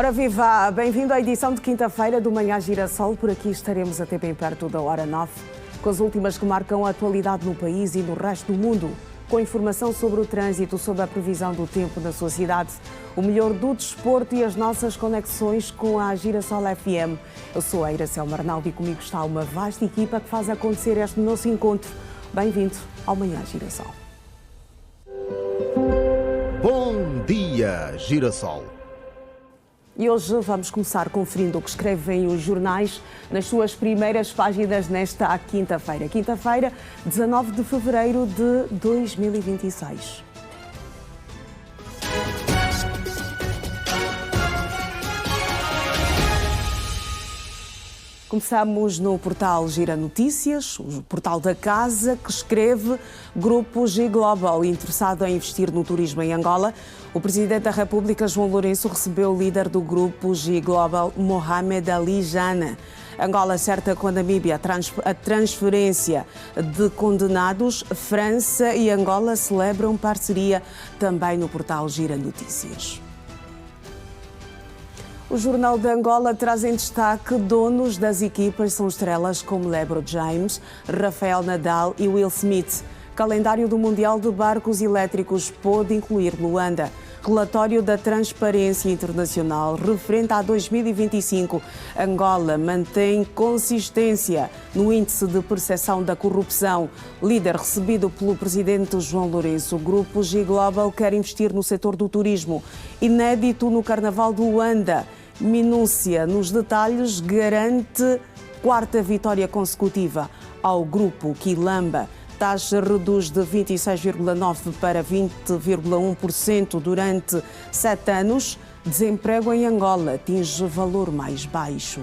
Ora viva, bem-vindo à edição de quinta-feira do Manhã Girassol. Por aqui estaremos até bem perto da hora 9, com as últimas que marcam a atualidade no país e no resto do mundo, com informação sobre o trânsito, sobre a previsão do tempo na sua cidade, o melhor do desporto e as nossas conexões com a Girassol FM. Eu sou a Iracema Arnaldo e comigo está uma vasta equipa que faz acontecer este nosso encontro. Bem-vindo ao Manhã Girassol. Bom dia, Girassol. E hoje vamos começar conferindo o que escrevem os jornais nas suas primeiras páginas nesta quinta-feira. Quinta-feira, 19 de fevereiro de 2026. Começamos no portal Gira Notícias, o portal da casa, que escreve: Grupo G Global interessado em investir no turismo em Angola. O Presidente da República, João Lourenço, recebeu o líder do Grupo G Global, Mohamed Ali Jana. Angola acerta com a Namíbia a transferência de condenados. França e Angola celebram parceria, também no portal Gira Notícias. O Jornal de Angola traz em destaque: donos das equipas são estrelas como LeBron James, Rafael Nadal e Will Smith. Calendário do Mundial de Barcos Elétricos pode incluir Luanda. Relatório da Transparência Internacional referente a 2025. Angola mantém consistência no índice de percepção da corrupção. Líder recebido pelo Presidente João Lourenço. O Grupo G Global quer investir no setor do turismo. Inédito no Carnaval de Luanda. Minúcia nos detalhes garante quarta vitória consecutiva ao Grupo Quilamba. Taxa reduz de 26,9% para 20,1% durante 7 anos. Desemprego em Angola atinge valor mais baixo.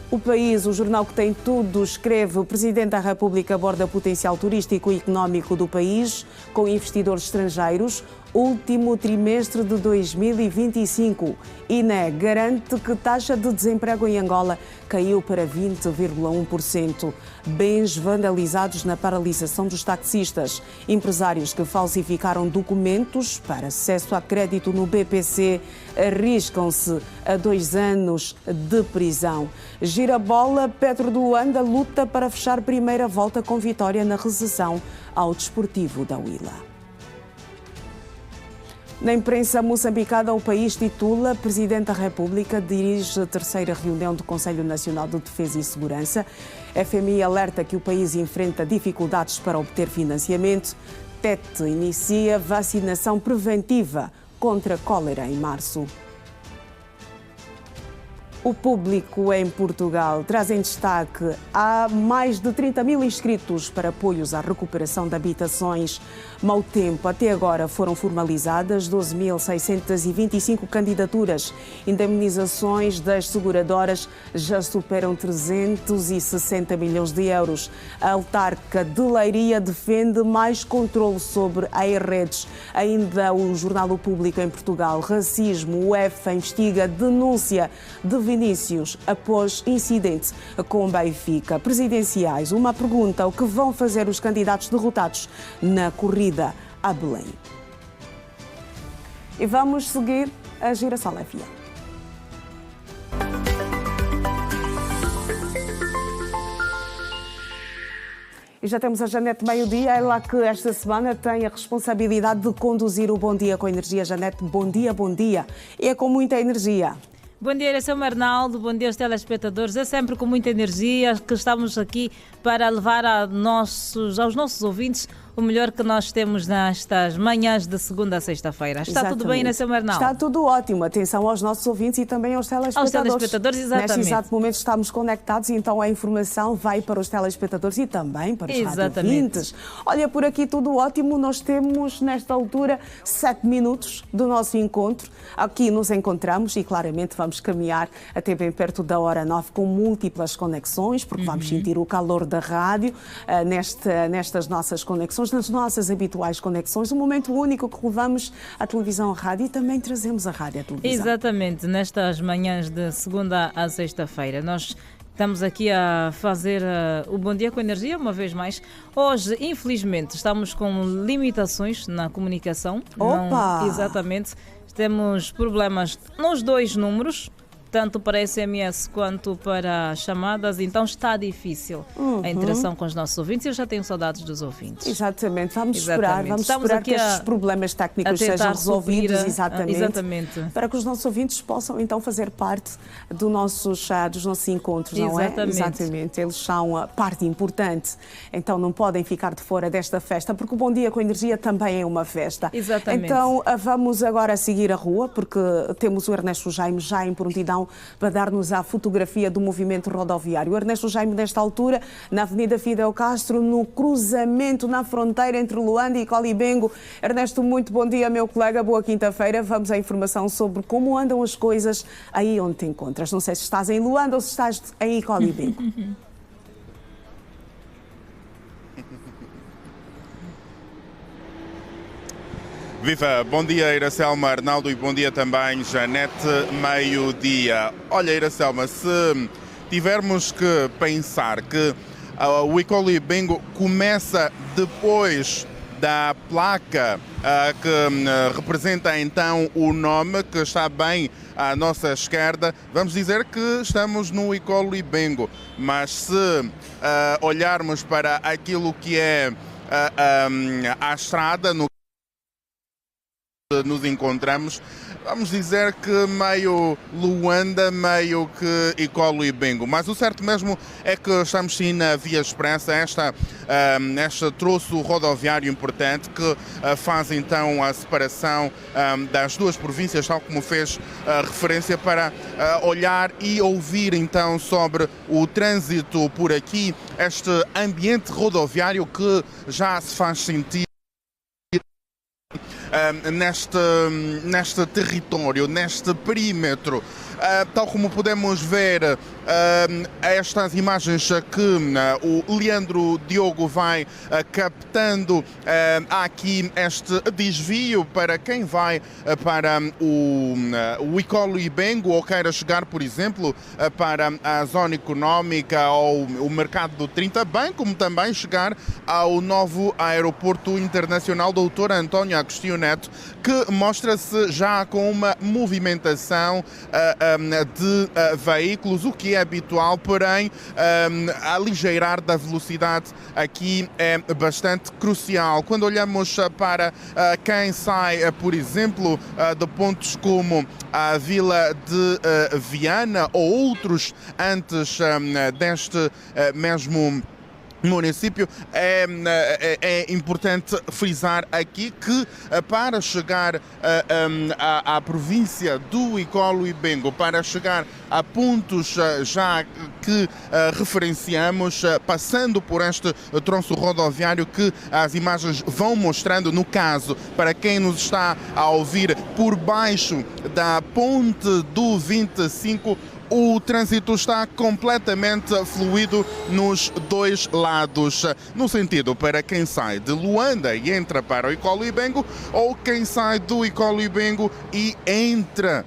O País, o jornal que tem tudo, escreve: o Presidente da República aborda o potencial turístico e económico do país com investidores estrangeiros. Último trimestre de 2025. INE garante que taxa de desemprego em Angola caiu para 20,1%. Bens vandalizados na paralisação dos taxistas. Empresários que falsificaram documentos para acesso a crédito no BPC arriscam-se a 2 anos de prisão. Girabola, Petro de Luanda luta para fechar primeira volta com vitória na recessão ao Desportivo da Huila. Na imprensa moçambicana, o País titula: Presidente da República dirige a terceira reunião do Conselho Nacional de Defesa e Segurança. FMI alerta que o país enfrenta dificuldades para obter financiamento. TET inicia vacinação preventiva contra a cólera em março. O Público em Portugal traz em destaque: há mais de 30 mil inscritos para apoios à recuperação de habitações. Mau tempo, até agora foram formalizadas 12.625 candidaturas. Indemnizações das seguradoras já superam 360 milhões de euros. A autarca de Leiria defende mais controle sobre a redes. Ainda o jornal O Público em Portugal: racismo, o UEFA investiga denúncia de Vinícius após incidente com Benfica. Presidenciais, uma pergunta: o que vão fazer os candidatos derrotados na corrida a Belém? E vamos seguir a Girassol FM. E já temos a Janete Meio-Dia, ela que esta semana tem a responsabilidade de conduzir o Bom Dia com Energia. Janete, bom dia, bom dia. E é com muita energia. Bom dia, Iracema Arnaldo, bom dia aos telespectadores. É sempre com muita energia que estamos aqui para levar aos nossos ouvintes o melhor que nós temos nestas manhãs de segunda a sexta-feira. Está Exatamente. Tudo bem, Iracema Arnaldo? Está tudo ótimo. Atenção aos nossos ouvintes e também aos telespectadores. Aos telespectadores, exatamente. Neste exato momento estamos conectados e então a informação vai para os telespectadores e também para os rádio-ouvintes. Olha, por aqui tudo ótimo. Nós temos, nesta altura, 7 minutos do nosso encontro. Aqui nos encontramos e claramente vamos caminhar até bem perto da hora 9 com múltiplas conexões, porque vamos sentir o calor da rádio nestas nossas conexões, nas nossas habituais conexões, um momento único que levamos à televisão, à rádio e também trazemos a rádio à televisão. Exatamente, nestas manhãs de segunda a sexta-feira. Nós estamos aqui a fazer o Bom Dia com Energia, uma vez mais. Hoje, infelizmente, estamos com limitações na comunicação. Opa! Não, exatamente. temos problemas nos dois números, tanto para SMS quanto para chamadas, então está difícil a interação com os nossos ouvintes. Eu já tenho saudades dos ouvintes. Exatamente, vamos esperar que estes problemas técnicos sejam resolvidos, exatamente, para que os nossos ouvintes possam então fazer parte dos nossos encontros, não é? Exatamente, eles são parte importante, então não podem ficar de fora desta festa, porque o Bom Dia com Energia também é uma festa. Exatamente. Então vamos agora seguir a rua, porque temos o Ernesto Jaime já em prontidão para dar-nos a fotografia do movimento rodoviário. O Ernesto Jaime, nesta altura, na Avenida Fidel Castro, no cruzamento na fronteira entre Luanda e Colibengo. Ernesto, muito bom dia, meu colega, boa quinta-feira. Vamos à informação sobre como andam as coisas aí onde te encontras. Não sei se estás em Luanda ou se estás em Colibengo. Viva, bom dia Iracelma, Arnaldo, e bom dia também Janete, meio-dia. Olha Iracelma, se tivermos que pensar que o Icolibengo começa depois da placa que representa então o nome, que está bem à nossa esquerda, vamos dizer que estamos no Icolibengo, mas se olharmos para aquilo que é a estrada no nos encontramos, vamos dizer que meio Luanda, meio que Icolibengo. Mas o certo mesmo é que estamos sim na Via Expressa, este troço rodoviário importante que faz então a separação das duas províncias, tal como fez referência, para olhar e ouvir então sobre o trânsito por aqui, este ambiente rodoviário que já se faz sentir neste território, neste perímetro. Tal como podemos ver estas imagens que o Leandro Diogo vai captando, há aqui este desvio para quem vai para o Icolibengo ou queira chegar, por exemplo, para a zona económica ou o mercado do 30, bem como também chegar ao novo aeroporto internacional Dr. António Agostinho Neto, que mostra-se já com uma movimentação de veículos, o que é habitual, porém aligeirar da velocidade aqui é bastante crucial. Quando olhamos para quem sai, por exemplo, de pontos como a Vila de Viana ou outros antes deste mesmo município, é importante frisar aqui que para chegar à província do Icolibengo, para chegar a pontos já que referenciamos, passando por este troço rodoviário que as imagens vão mostrando, no caso, para quem nos está a ouvir por baixo da ponte do 25, o trânsito está completamente fluido nos dois lados, no sentido para quem sai de Luanda e entra para o Icolibengo, ou quem sai do Icolibengo e entra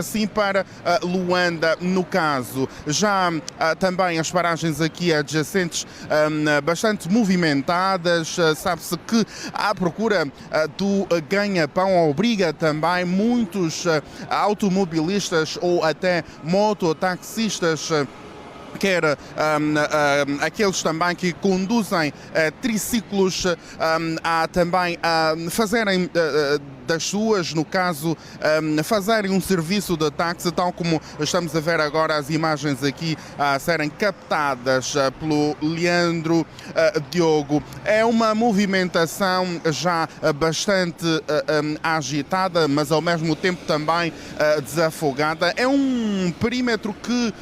sim para Luanda, no caso. Já também as paragens aqui adjacentes bastante movimentadas, sabe-se que a procura do ganha-pão obriga também muitos automobilistas ou até mototaxistas, quer aqueles também que conduzem triciclos, a também fazerem das suas, no caso, fazerem um serviço de táxi, tal como estamos a ver agora as imagens aqui a serem captadas pelo Leandro Diogo. É uma movimentação já bastante agitada, mas ao mesmo tempo também desafogada. É um perímetro que,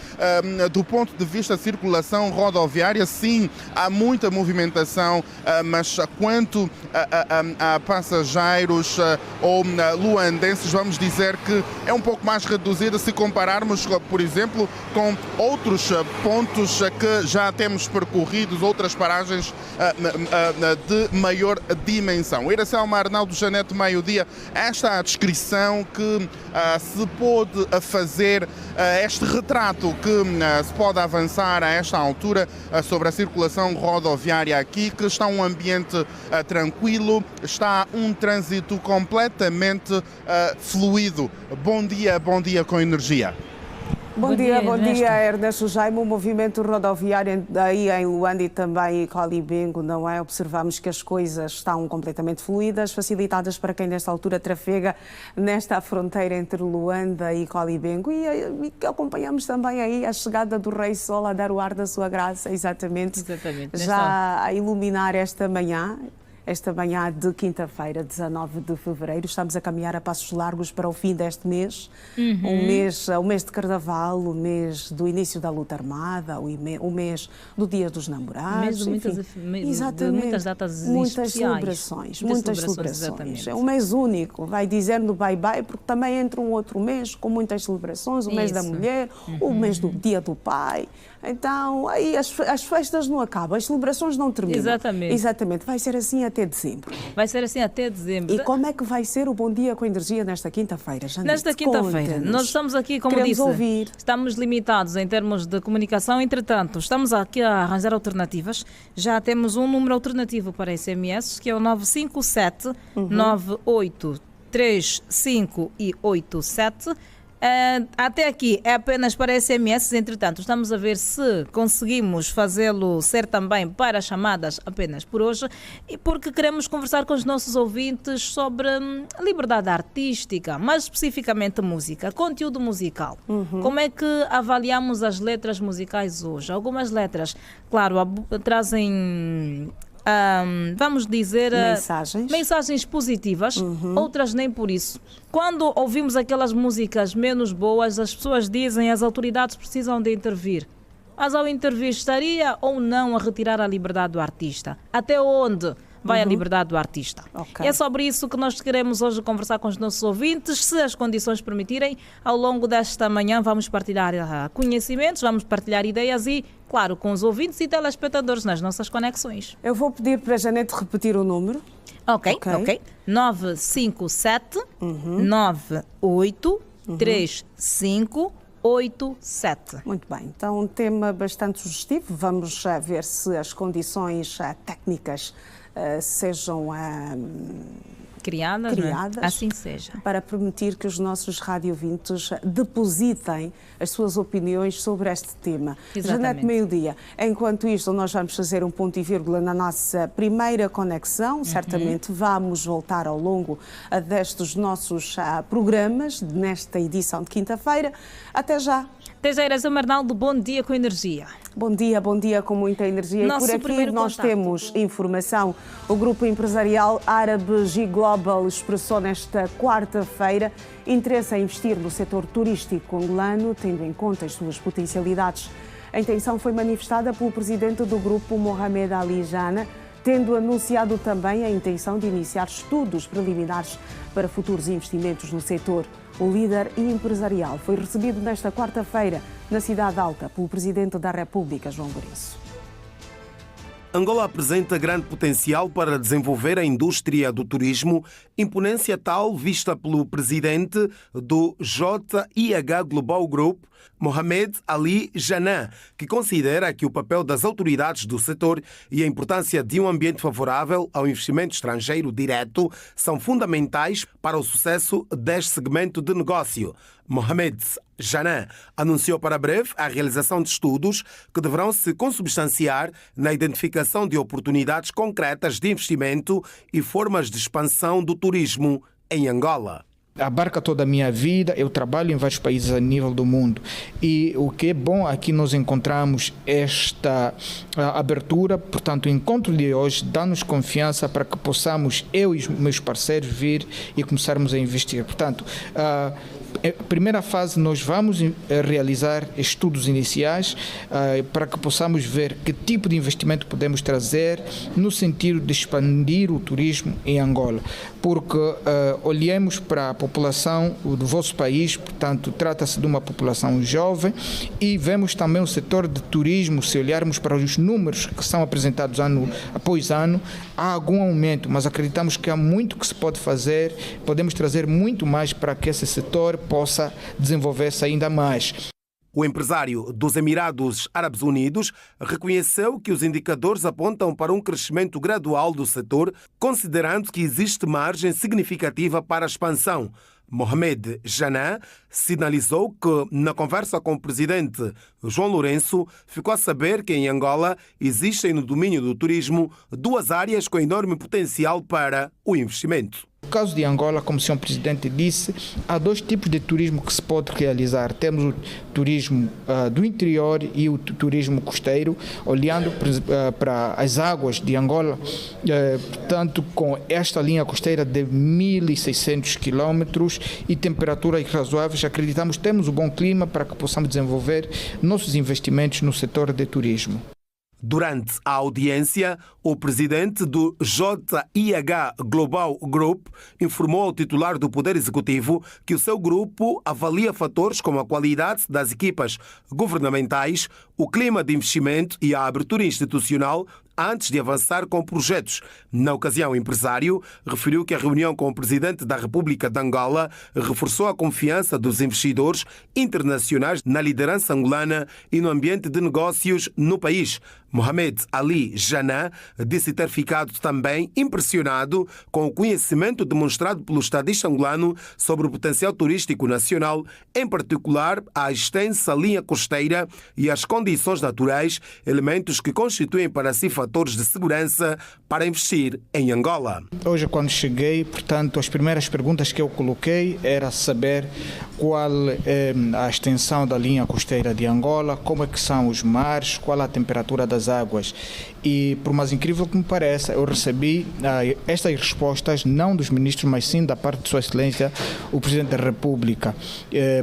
do ponto de vista de circulação rodoviária, sim, há muita movimentação, mas quanto a passageiros ou luandenses, vamos dizer que é um pouco mais reduzida se compararmos, por exemplo, com outros pontos que já temos percorridos, outras paragens de maior dimensão. Iracelma, Arnaldo, Janete, meio-dia, esta é a descrição que se pode fazer, este retrato que se pode avançar a esta altura sobre a circulação rodoviária aqui, que está um ambiente tranquilo, está um trânsito completamente completamente fluido. Bom dia com energia. Bom dia, Ernesto Jaime. O movimento rodoviário aí em Luanda e também em Colibengo, não é? Observamos que as coisas estão completamente fluídas, facilitadas para quem nesta altura trafega nesta fronteira entre Luanda e Colibengo e acompanhamos também aí a chegada do Rei Sol a dar o ar da sua graça, exatamente. Já a iluminar esta manhã de quinta-feira, 19 de fevereiro. Estamos a caminhar a passos largos para o fim deste mês. O mês de Carnaval, o mês do início da luta armada, o mês do Dia dos Namorados. O mês de muitas datas especiais. Muitas celebrações. É um mês único, vai dizendo bye-bye, porque também entra um outro mês com muitas celebrações, o mês da mulher, o mês do Dia do Pai. Então, aí as festas não acabam, as celebrações não terminam. Exatamente. Vai ser assim até dezembro. E como é que vai ser o Bom Dia com Energia nesta quinta-feira? Nesta quinta-feira, nós estamos aqui, como queremos disse, ouvir. Estamos limitados em termos de comunicação, entretanto, estamos aqui a arranjar alternativas. Já temos um número alternativo para SMS, que é o 957 98 35 e 87. Até aqui é apenas para SMS, entretanto, estamos a ver se conseguimos fazê-lo ser também para chamadas apenas por hoje, e porque queremos conversar com os nossos ouvintes sobre a liberdade artística, mais especificamente música, conteúdo musical. Como é que avaliamos as letras musicais hoje? Algumas letras, claro, trazem... vamos dizer, mensagens positivas, outras nem por isso. Quando ouvimos aquelas músicas menos boas, as pessoas dizem que as autoridades precisam de intervir. Mas ao intervir, estaria ou não a retirar a liberdade do artista? Até onde vai a liberdade do artista? É sobre isso que nós queremos hoje conversar com os nossos ouvintes. Se as condições permitirem, ao longo desta manhã vamos partilhar conhecimentos, vamos partilhar ideias e, claro, com os ouvintes e telespectadores nas nossas conexões. Eu vou pedir para a Janete repetir o número. Ok. 957 98 35 87. Muito bem, então um tema bastante sugestivo. Vamos ver se as condições técnicas sejam criadas. Assim seja. Para permitir que os nossos radiovintes depositem as suas opiniões sobre este tema. Janete, meio-dia. Enquanto isto, nós vamos fazer um ponto e vírgula na nossa primeira conexão. Certamente vamos voltar ao longo destes nossos programas, nesta edição de quinta-feira. Até já. Ernesto Arnaldo, bom dia com energia. Bom dia com muita energia. Nosso e por aqui nós temos informação. O grupo empresarial árabe G Global expressou nesta quarta-feira interesse em investir no setor turístico angolano, tendo em conta as suas potencialidades. A intenção foi manifestada pelo presidente do grupo, Mohamed Ali Jana, tendo anunciado também a intenção de iniciar estudos preliminares para futuros investimentos no setor. O líder empresarial foi recebido nesta quarta-feira na Cidade Alta pelo Presidente da República, João Lourenço. Angola apresenta grande potencial para desenvolver a indústria do turismo, imponência tal vista pelo presidente do JIH Global Group, Mohamed Ali Jana, que considera que o papel das autoridades do setor e a importância de um ambiente favorável ao investimento estrangeiro direto são fundamentais para o sucesso deste segmento de negócio. Mohamed Jana anunciou para breve a realização de estudos que deverão se consubstanciar na identificação de oportunidades concretas de investimento e formas de expansão do turismo em Angola. Abarca toda a minha vida, eu trabalho em vários países a nível do mundo e o que é bom aqui nós encontramos esta abertura, portanto o encontro de hoje dá-nos confiança para que possamos, eu e os meus parceiros, vir e começarmos a investir. Portanto, primeira fase nós vamos realizar estudos iniciais para que possamos ver que tipo de investimento podemos trazer no sentido de expandir o turismo em Angola, porque olhemos para a população do vosso país, portanto trata-se de uma população jovem e vemos também o setor de turismo, se olharmos para os números que são apresentados ano após ano, há algum aumento, mas acreditamos que há muito que se pode fazer, podemos trazer muito mais para que esse setor possa desenvolver-se ainda mais. O empresário dos Emirados Árabes Unidos reconheceu que os indicadores apontam para um crescimento gradual do setor, considerando que existe margem significativa para a expansão. Mohamed Janah sinalizou que, na conversa com o presidente João Lourenço, ficou a saber que em Angola existem no domínio do turismo 2 áreas com enorme potencial para o investimento. No caso de Angola, como o senhor presidente disse, há 2 tipos de turismo que se pode realizar. Temos o turismo do interior e o turismo costeiro, olhando para as águas de Angola, portanto, com esta linha costeira de 1.600 quilômetros e temperaturas razoáveis, acreditamos que temos um bom clima para que possamos desenvolver nossos investimentos no setor de turismo. Durante a audiência, o presidente do JIH Global Group informou ao titular do Poder Executivo que o seu grupo avalia fatores como a qualidade das equipas governamentais, o clima de investimento e a abertura institucional antes de avançar com projetos. Na ocasião, o empresário referiu que a reunião com o presidente da República de Angola reforçou a confiança dos investidores internacionais na liderança angolana e no ambiente de negócios no país. Mohamed Ali Janah disse ter ficado também impressionado com o conhecimento demonstrado pelo estadista angolano sobre o potencial turístico nacional, em particular a extensa linha costeira e as condições naturais, elementos que constituem para si fatores de segurança para investir em Angola. Hoje, quando cheguei, portanto, as primeiras perguntas que eu coloquei era saber qual é a extensão da linha costeira de Angola, como é que são os mares, qual a temperatura das águas. E, por mais incrível que me pareça, eu recebi estas respostas não dos ministros, mas sim da parte de Sua Excelência, o Presidente da República.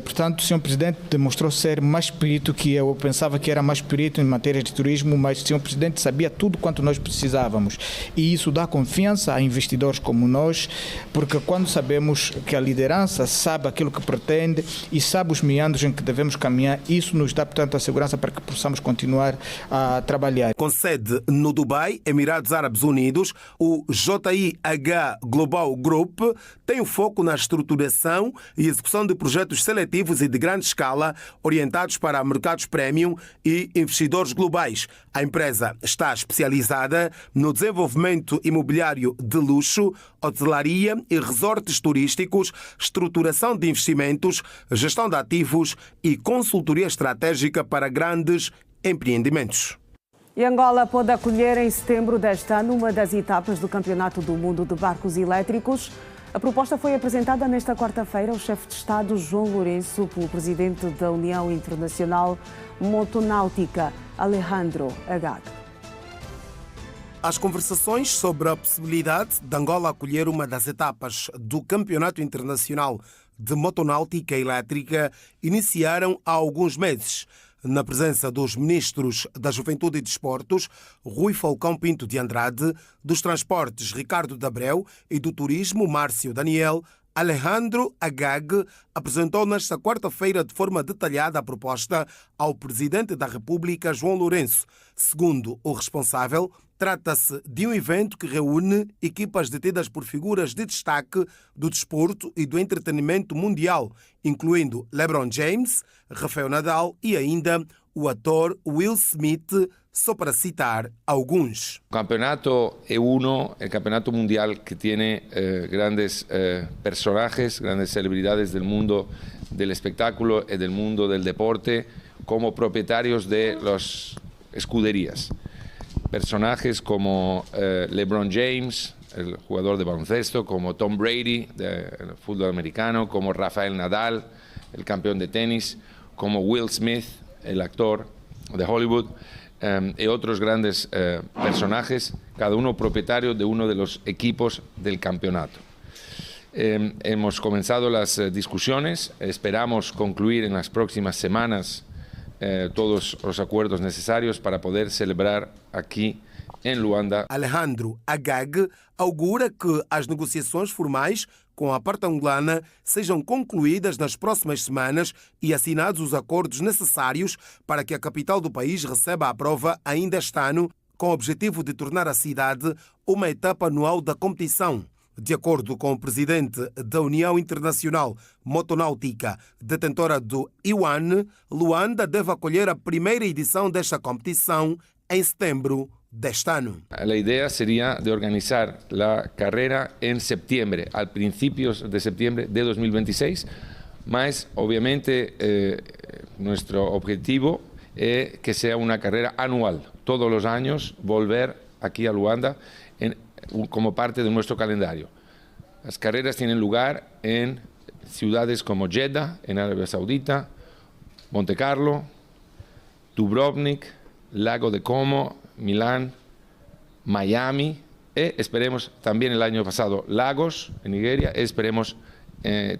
Portanto, o Sr. Presidente demonstrou ser mais perito que eu. Eu pensava que era mais perito em matéria de turismo, mas o Sr. Presidente sabia tudo quanto nós precisávamos. E isso dá confiança a investidores como nós, porque quando sabemos que a liderança sabe aquilo que pretende e sabe os meandros em que devemos caminhar, isso nos dá, portanto, a segurança para que possamos continuar a trabalhar. Com sede no Dubai, Emirados Árabes Unidos, o JIH Global Group tem o foco na estruturação e execução de projetos seletivos e de grande escala orientados para mercados premium e investidores globais. A empresa está especializada no desenvolvimento imobiliário de luxo, hotelaria e resorts turísticos, estruturação de investimentos, gestão de ativos e consultoria estratégica para grandes empreendimentos. E Angola pode acolher em setembro deste ano uma das etapas do Campeonato do Mundo de Barcos Elétricos. A proposta foi apresentada nesta quarta-feira ao chefe de Estado João Lourenço pelo presidente da União Internacional Motonáutica, Alejandro Agag. As conversações sobre a possibilidade de Angola acolher uma das etapas do Campeonato Internacional de Motonáutica Elétrica iniciaram há alguns meses, na presença dos ministros da Juventude e Desportos, Rui Falcão Pinto de Andrade, dos Transportes, Ricardo D'Abreu, e do Turismo, Márcio Daniel. Alejandro Agag apresentou nesta quarta-feira de forma detalhada a proposta ao Presidente da República, João Lourenço. Segundo o responsável, trata-se de um evento que reúne equipas detidas por figuras de destaque do desporto e do entretenimento mundial, incluindo LeBron James, Rafael Nadal e ainda o ator Will Smith, só para citar alguns. El campeonato E1, el campeonato mundial que tiene grandes personajes, grandes celebridades del mundo del espectáculo y del mundo del deporte como propietarios de las escuderías. Personajes como LeBron James, el jugador de baloncesto, como Tom Brady, del fútbol americano, como Rafael Nadal, el campeón de tenis, como Will Smith, el actor de Hollywood, y otros grandes personajes, cada uno propietario de uno de los equipos del campeonato. Hemos comenzado las discusiones, esperamos concluir en las próximas semanas todos los acuerdos necesarios para poder celebrar aqui em Luanda. Alejandro Agag augura que as negociações formais com a parte angolana sejam concluídas nas próximas semanas e assinados os acordos necessários para que a capital do país receba a prova ainda este ano, com o objetivo de tornar a cidade uma etapa anual da competição. De acordo com o presidente da União Internacional Motonáutica, detentora do IWAN, Luanda deve acolher a primeira edição desta competição em setembro deste ano. La idea sería de organizar la carrera en septiembre, a principios de septiembre de 2026, mas obviamente nuestro objetivo es que sea una carrera anual, todos los años volver aquí a Luanda como parte de nuestro calendario. Las carreras tienen lugar en ciudades como Jeddah, en Arabia Saudita, Monte Carlo, Dubrovnik, Lago de Como, Milán, Miami, y esperemos también el año pasado Lagos, en Nigeria, y esperemos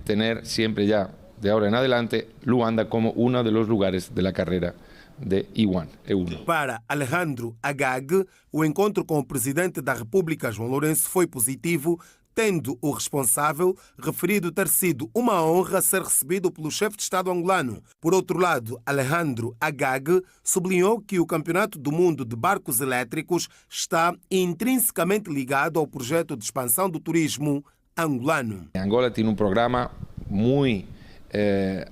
tener siempre ya, de ahora en adelante, Luanda como uno de los lugares de la carrera de IWAN, E1. Para Alejandro Agag, o encontro com o presidente da República, João Lourenço, foi positivo, tendo o responsável referido ter sido uma honra ser recebido pelo chefe de Estado angolano. Por outro lado, Alejandro Agag sublinhou que o Campeonato do Mundo de Barcos Elétricos está intrinsecamente ligado ao projeto de expansão do turismo angolano. Angola tem um programa muito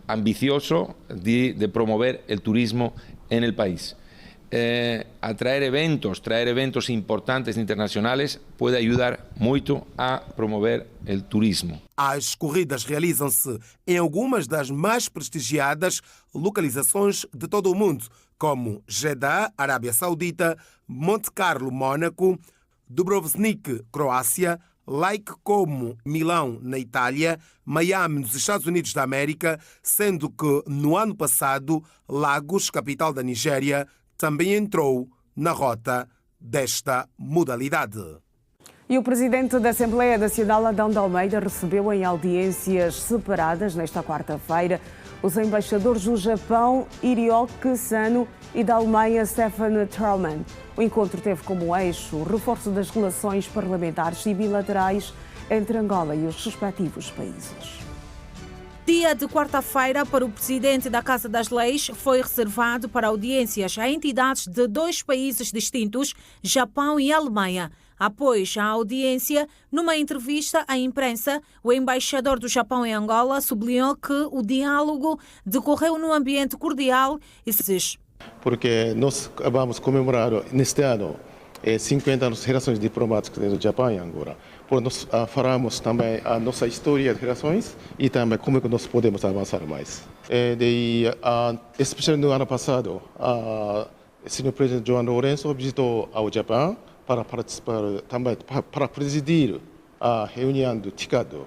ambicioso de promover el turismo en el país. Traer eventos importantes internacionales puede ayudar mucho a promover el turismo. As corridas realizam-se em algumas das mais prestigiadas localizações de todo o mundo, como Jeddah, Arábia Saudita, Monte Carlo, Mônaco, Dubrovnik, Croácia, Lake Como, Milão, na Itália, Miami, nos Estados Unidos da América, sendo que no ano passado, Lagos, capital da Nigéria, também entrou na rota desta modalidade. E o presidente da Assembleia Nacional, Adão de Almeida, recebeu em audiências separadas nesta quarta-feira os embaixadores do Japão, Hiroki Sano, e da Alemanha, Stefan Traumann. O encontro teve como eixo o reforço das relações parlamentares e bilaterais entre Angola e os respectivos países. Dia de quarta-feira para o presidente da Casa das Leis foi reservado para audiências a entidades de dois países distintos, Japão e Alemanha. Após a audiência, numa entrevista à imprensa, o embaixador do Japão em Angola sublinhou que o diálogo decorreu num ambiente cordial e porque nós vamos comemorar neste ano 50 anos de relações diplomáticas entre o Japão e Angola. Nós falamos também a nossa história de relações e também como nós podemos avançar mais. Especialmente no ano passado, o senhor presidente João Lourenço visitou ao Japão para participar também para presidir a reunião do TICAD,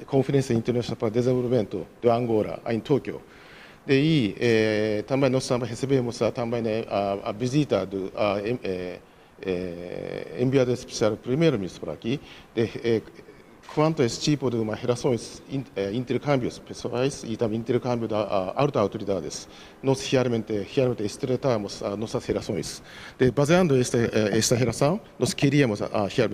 Conferência Internacional para o Desenvolvimento de Angola, em Tóquio. Daí também nós recebemos também a visita do enviado especial primeiro-ministro para aqui, quanto a esse tipo de relações, intercâmbios pessoais e também intercâmbio de altas autoridades. Nós realmente estreitamos as nossas relações. Baseando esta relação, nós queríamos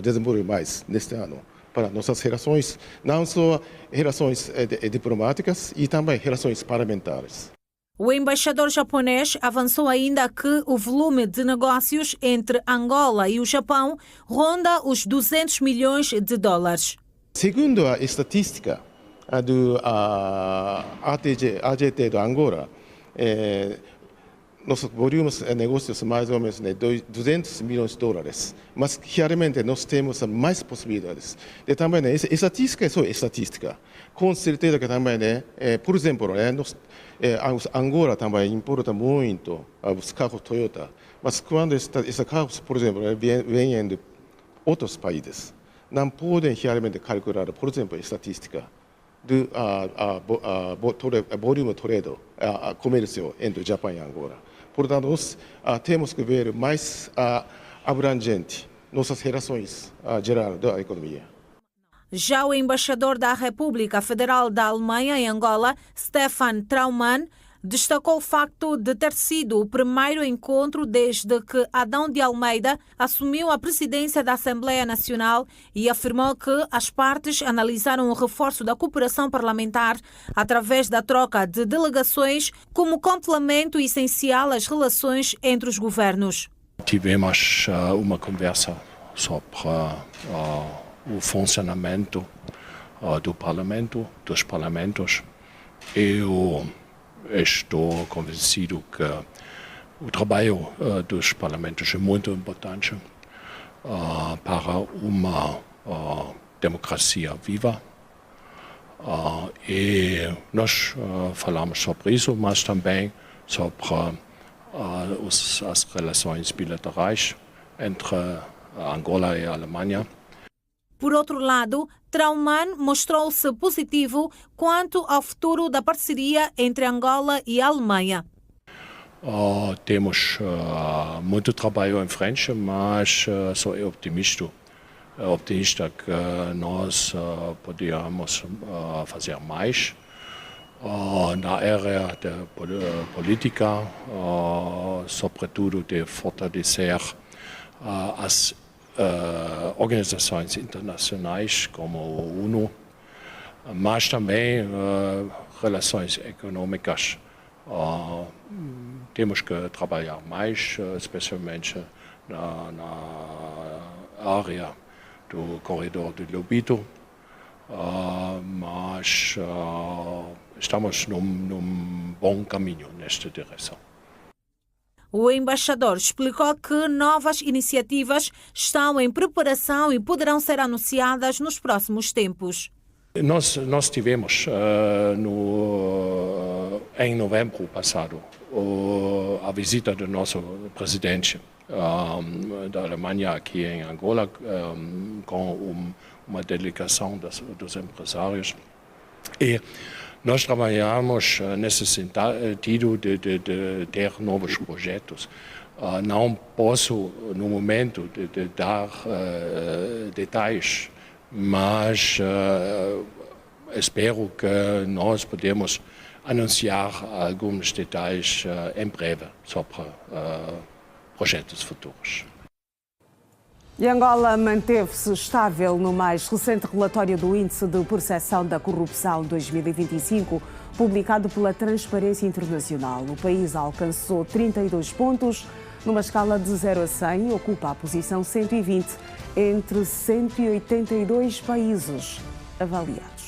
desenvolver mais neste ano para nossas relações, não só relações diplomáticas e também relações parlamentares. O embaixador japonês avançou ainda que o volume de negócios entre Angola e o Japão ronda os 200 milhões de dólares. Segundo a estatística do AGT de Angola, nossos volumes de negócios mais ou menos 200 milhões de dólares, mas realmente nós temos mais possibilidades. E também estatística é só estatística. Com certeza que também, por exemplo, Angola também importa muito os carros Toyota, mas quando esses carros, por exemplo, vêm de outros países, não podem realmente calcular, por exemplo, a estatística do volume trade, comércio entre Japão e Angola. Portanto, nós temos que ver mais abrangente nossas relações gerais da economia. Já o embaixador da República Federal da Alemanha em Angola, Stefan Traumann, destacou o facto de ter sido o primeiro encontro desde que Adão de Almeida assumiu a presidência da Assembleia Nacional e afirmou que as partes analisaram o reforço da cooperação parlamentar através da troca de delegações como complemento essencial às relações entre os governos. Tivemos uma conversa sobre o funcionamento do parlamento, dos parlamentos. Eu estou convencido que o trabalho dos parlamentos é muito importante para uma democracia viva. E nós falamos sobre isso, mas também sobre as relações bilaterais entre Angola e a Alemanha. Por outro lado, Trauman mostrou-se positivo quanto ao futuro da parceria entre Angola e a Alemanha. Temos muito trabalho em frente, mas sou optimista que nós podemos fazer mais na área da política, sobretudo de fortalecer as organizações internacionais como a ONU, mas também relações econômicas. Temos que trabalhar mais, especialmente na área do corredor de Lobito, mas estamos num bom caminho nesta direção. O embaixador explicou que novas iniciativas estão em preparação e poderão ser anunciadas nos próximos tempos. Nós tivemos em novembro passado a visita do nosso presidente da Alemanha aqui em Angola com uma delegação dos empresários. E nós trabalhamos nesse sentido de ter novos projetos. Não posso, no momento, de dar detalhes, mas espero que nós podemos anunciar alguns detalhes em breve sobre projetos futuros. E Angola manteve-se estável no mais recente relatório do Índice de Percepção da Corrupção 2025, publicado pela Transparência Internacional. O país alcançou 32 pontos, numa escala de 0 a 100, ocupa a posição 120 entre 182 países avaliados.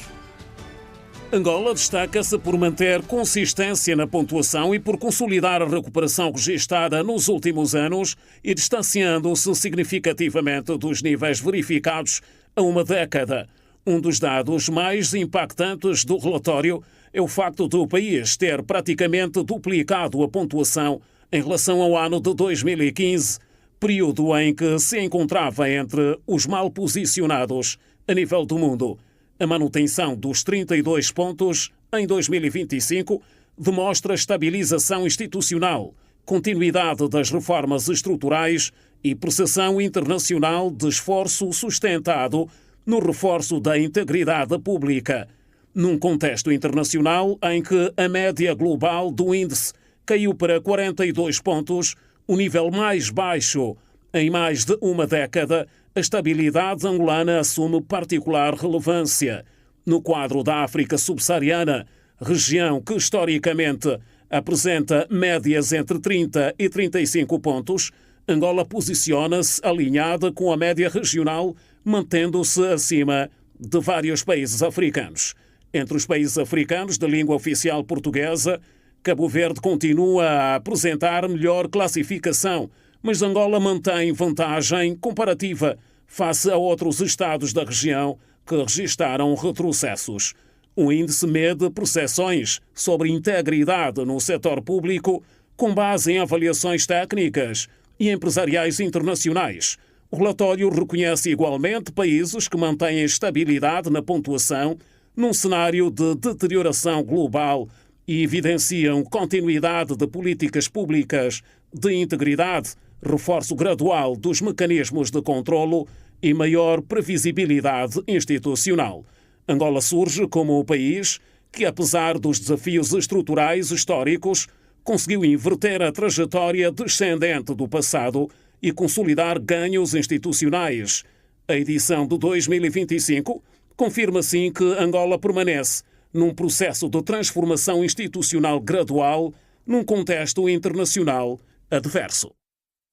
Angola destaca-se por manter consistência na pontuação e por consolidar a recuperação registada nos últimos anos e distanciando-se significativamente dos níveis verificados há uma década. Um dos dados mais impactantes do relatório é o facto do país ter praticamente duplicado a pontuação em relação ao ano de 2015, período em que se encontrava entre os mal posicionados a nível do mundo. A manutenção dos 32 pontos em 2025 demonstra estabilização institucional, continuidade das reformas estruturais e percepção internacional de esforço sustentado no reforço da integridade pública. Num contexto internacional em que a média global do índice caiu para 42 pontos, o nível mais baixo em mais de uma década, a estabilidade angolana assume particular relevância. No quadro da África subsaariana, região que historicamente apresenta médias entre 30 e 35 pontos, Angola posiciona-se alinhada com a média regional, mantendo-se acima de vários países africanos. Entre os países africanos de língua oficial portuguesa, Cabo Verde continua a apresentar melhor classificação, mas Angola mantém vantagem comparativa face a outros estados da região que registaram retrocessos. O índice mede percepções sobre integridade no setor público com base em avaliações técnicas e empresariais internacionais. O relatório reconhece igualmente países que mantêm estabilidade na pontuação num cenário de deterioração global e evidenciam continuidade de políticas públicas de integridade, reforço gradual dos mecanismos de controlo e maior previsibilidade institucional. Angola surge como o país que, apesar dos desafios estruturais históricos, conseguiu inverter a trajetória descendente do passado e consolidar ganhos institucionais. A edição de 2025 confirma, sim, que Angola permanece num processo de transformação institucional gradual num contexto internacional adverso.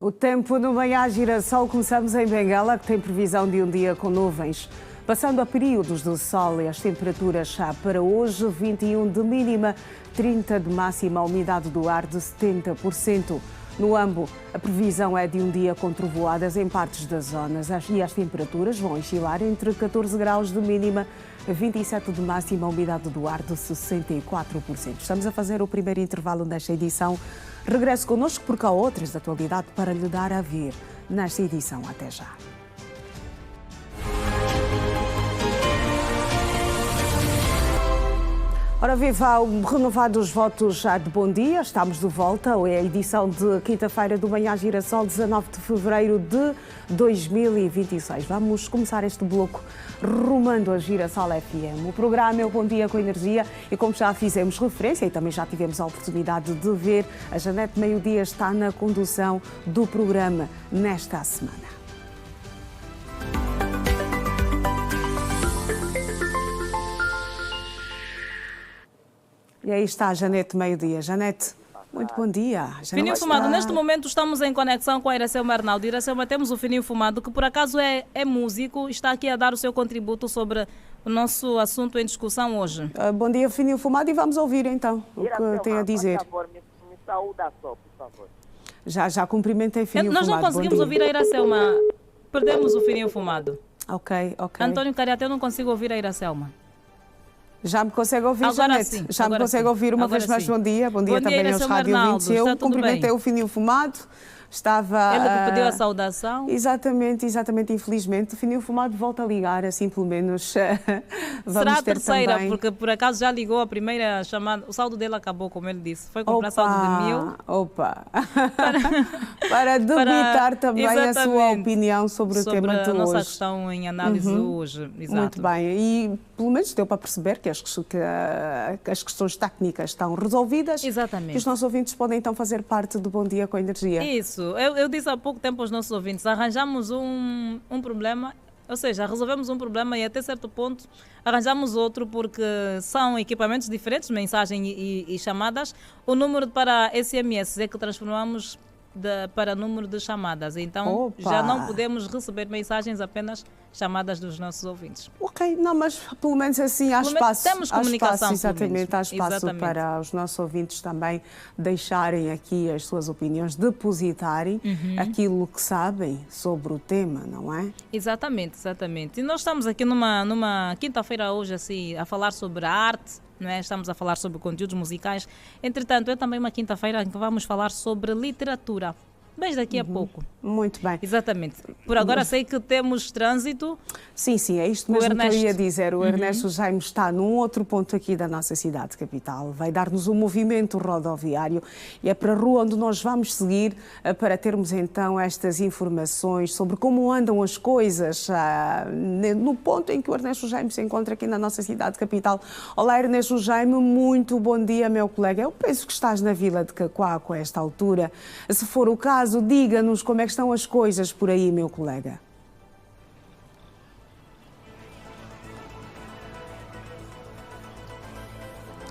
O tempo no Manhã Girassol, começamos em Benguela, que tem previsão de um dia com nuvens. Passando a períodos de sol e as temperaturas já para hoje, 21 de mínima, 30 de máxima, a umidade do ar de 70%. No Ambo, a previsão é de um dia com trovoadas em partes das zonas e as temperaturas vão oscilar entre 14 graus de mínima, 27 de máxima, a umidade do ar de 64%. Estamos a fazer o primeiro intervalo nesta edição. Regresse connosco porque há outras de atualidade para lhe dar a ver nesta edição. Até já. Ora viva, renovados votos já de bom dia, estamos de volta, é a edição de quinta-feira do Manhã Girassol, 19 de fevereiro de 2026. Vamos começar este bloco rumando a Girassol FM. O programa é o Bom Dia com Energia e como já fizemos referência e também já tivemos a oportunidade de ver, a Janete Meio-Dia está na condução do programa nesta semana. E aí está a Janete Meio-Dia. Janete, muito bom dia. Fininho Fumado, neste momento estamos em conexão com a Iracema Arnaldo. Iracema, temos o Fininho Fumado, que por acaso é músico, está aqui a dar o seu contributo sobre o nosso assunto em discussão hoje. Bom dia, Fininho Fumado, e vamos ouvir então o que tem a dizer. Por favor, me saúda só, por favor. Já cumprimentei Fininho Nós Fumado. Nós não conseguimos ouvir a Iracema. Perdemos o Fininho Fumado. Ok. Antônio Cariate, eu não consigo ouvir a Iracema. Já me consegue ouvir, agora Janete? Sim, já me consegue ouvir uma vez mais? Bom dia. Bom dia também aos Rádio 20. Eu cumprimentei o Fininho Fumado. Estava... Ele que pediu a saudação. Exatamente. Infelizmente, o Fininho Fumado volta a ligar, assim pelo menos vamos Será a ter terceira, também... porque por acaso já ligou a primeira chamada. O saldo dele acabou, como ele disse. Foi comprar saldo de 1000. Para debitar também a sua opinião sobre o tema de hoje. Sobre a nossa questão em análise hoje. Exato. Muito bem. E pelo menos deu para perceber que as questões técnicas estão resolvidas. Exatamente. E os nossos ouvintes podem então fazer parte do Bom Dia com Energia. Isso. Eu disse há pouco tempo aos nossos ouvintes, arranjamos um problema, ou seja, resolvemos um problema e até certo ponto arranjamos outro porque são equipamentos diferentes, mensagem e chamadas. O número para SMS é que transformamos para número de chamadas. Então já não podemos receber mensagens, apenas chamadas dos nossos ouvintes. Ok, não, mas pelo menos assim há espaço. Temos comunicação. Exatamente, há espaço para os nossos ouvintes também deixarem aqui as suas opiniões, depositarem aquilo que sabem sobre o tema, não é? Exatamente. E nós estamos aqui numa quinta-feira hoje assim, a falar sobre a arte, não é? Estamos a falar sobre conteúdos musicais. Entretanto, é também uma quinta-feira em que vamos falar sobre literatura. Mas daqui a pouco. Muito bem. Exatamente. Por agora sei que temos trânsito. Sim, é isto mesmo que eu ia dizer. O Ernesto Jaime está num outro ponto aqui da nossa cidade capital. Vai dar-nos um movimento rodoviário e é para a rua onde nós vamos seguir para termos então estas informações sobre como andam as coisas no ponto em que o Ernesto Jaime se encontra aqui na nossa cidade capital. Olá, Ernesto Jaime, muito bom dia, meu colega. Eu penso que estás na Vila de Cacoaco a esta altura. Se for o caso, diga-nos como é que estão as coisas por aí, meu colega.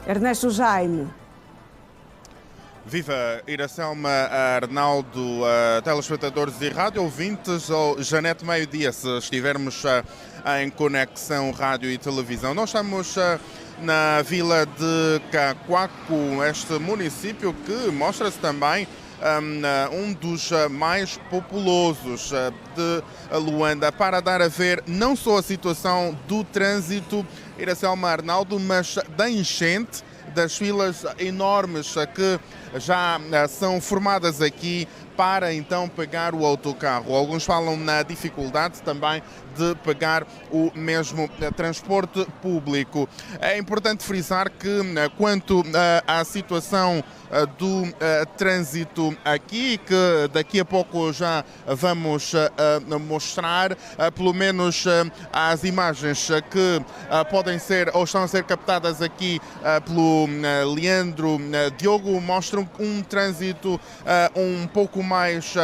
Ernesto Jaime. Viva Iracema Arnaldo, telespectadores e rádio ouvintes, ou Janete Meio-Dia, se estivermos em conexão rádio e televisão. Nós estamos na Vila de Cacoaco, este município que mostra-se também um dos mais populosos de Luanda, para dar a ver não só a situação do trânsito, Iracema Arnaldo, mas da enchente, das filas enormes que já são formadas aqui para então pegar o autocarro. Alguns falam na dificuldade também de pegar o mesmo transporte público. É importante frisar que quanto à situação do trânsito aqui, que daqui a pouco já vamos mostrar, pelo menos as imagens que podem ser ou estão a ser captadas aqui pelo Leandro Diogo, mostram um trânsito um pouco mais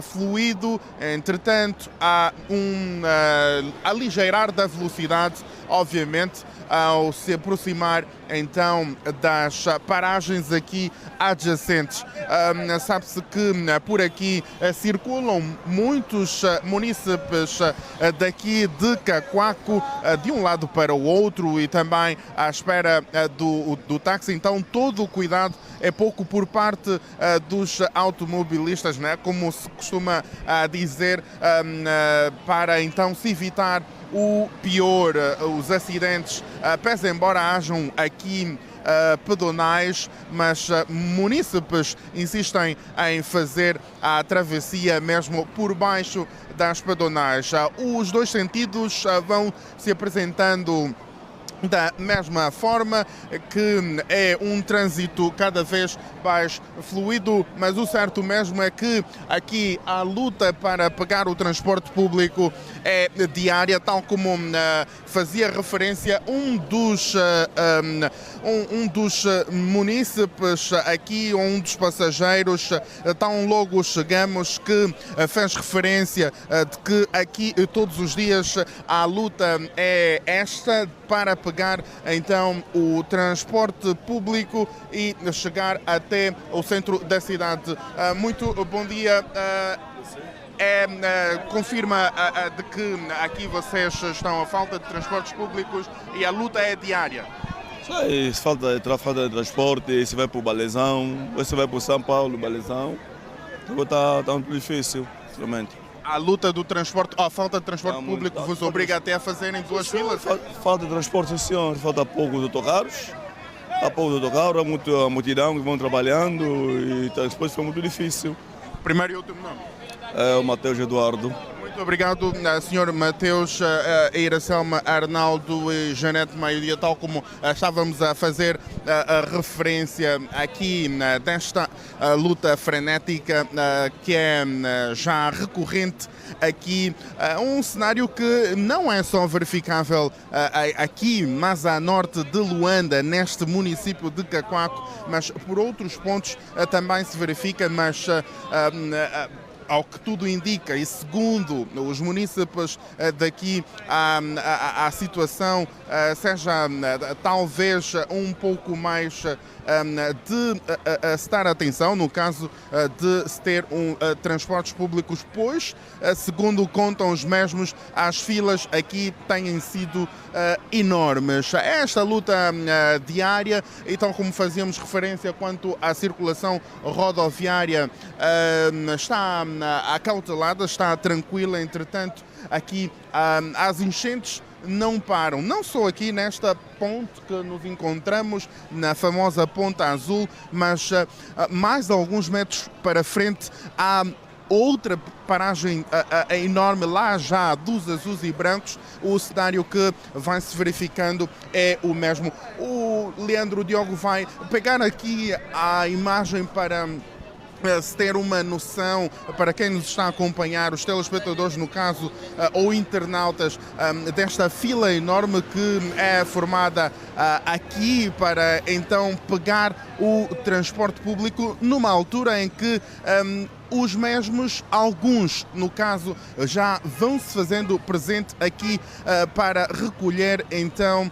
fluido. Entretanto, há aligeirar da velocidade obviamente, ao se aproximar então das paragens aqui adjacentes. Sabe-se que por aqui circulam muitos munícipes daqui de Cacoaco, de um lado para o outro, e também à espera do táxi. Então todo o cuidado é pouco por parte dos automobilistas, né? Como se costuma dizer, para então se evitar o pior, os acidentes, pese embora hajam aqui pedonais, mas munícipes insistem em fazer a travessia mesmo por baixo das pedonais. Os dois sentidos vão se apresentando da mesma forma, que é um trânsito cada vez mais fluido, mas o certo mesmo é que aqui a luta para pegar o transporte público é diária, tal como fazia referência um dos munícipes aqui, um dos passageiros, tão logo chegamos, que fez referência de que aqui todos os dias a luta é esta para pegar então o transporte público e chegar até o centro da cidade. Muito bom dia. Confirma de que aqui vocês estão a falta de transportes públicos e a luta é diária? Falta de transporte, se vai para o Balezão, você vai para o São Paulo, Balezão, está muito difícil, realmente. A luta do transporte, a falta de transporte público vos obriga até a fazerem duas filas? Falta de transporte, senhor, falta poucos autocarros. Há poucos autocarros, há muita multidão que vão trabalhando e o transporte foi muito difícil. Primeiro e último nome? É o Mateus Eduardo. Muito obrigado, Sr. Mateus, Iracelma, Arnaldo e Janete Maioria, tal como estávamos a fazer a referência aqui desta luta frenética que é já recorrente aqui, um cenário que não é só verificável aqui, mas a norte de Luanda, neste município de Cacoaco, mas por outros pontos também se verifica, mas ao que tudo indica, e segundo os munícipes daqui, a situação seja talvez um pouco mais de se dar atenção no caso de se ter transportes públicos, pois, segundo contam os mesmos, as filas aqui têm sido enormes. Esta luta diária, então, como fazíamos referência quanto à circulação rodoviária, está acautelada, está tranquila, entretanto, aqui as enchentes não param, não só aqui nesta ponte que nos encontramos, na famosa Ponta Azul, mas mais alguns metros para frente há outra paragem enorme, lá já dos azuis e brancos. O cenário que vai se verificando é o mesmo. O Leandro Diogo vai pegar aqui a imagem para se ter uma noção, para quem nos está a acompanhar, os telespectadores no caso, ou internautas, desta fila enorme que é formada aqui para então pegar o transporte público numa altura em que os mesmos, alguns no caso, já vão se fazendo presente aqui para recolher então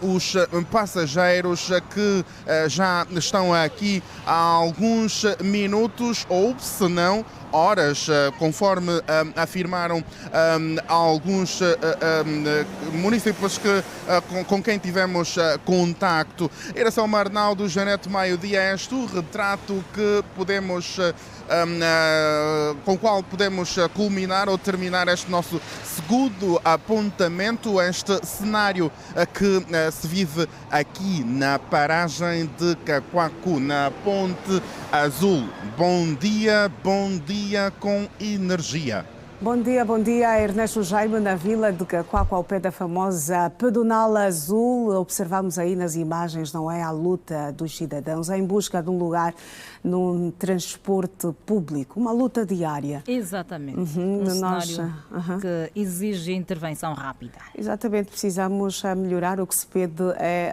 os passageiros que já estão aqui há alguns minutos, ou se não horas, conforme afirmaram alguns municípios com quem tivemos contacto. Iracelma, Arnaldo, Janete Maioria, este o retrato que podemos com o qual podemos culminar ou terminar este nosso segundo apontamento, este cenário que se vive aqui na paragem de Cacoaco, na Ponte Azul. Bom dia com energia. Bom dia, Ernesto Jaime, na vila de Cacoaco, ao pé da famosa Pedonal Azul. Observamos aí nas imagens, não é, a luta dos cidadãos em busca de um lugar num transporte público, uma luta diária. Exatamente, um cenário que exige intervenção rápida. Exatamente, precisamos melhorar. O que se pede é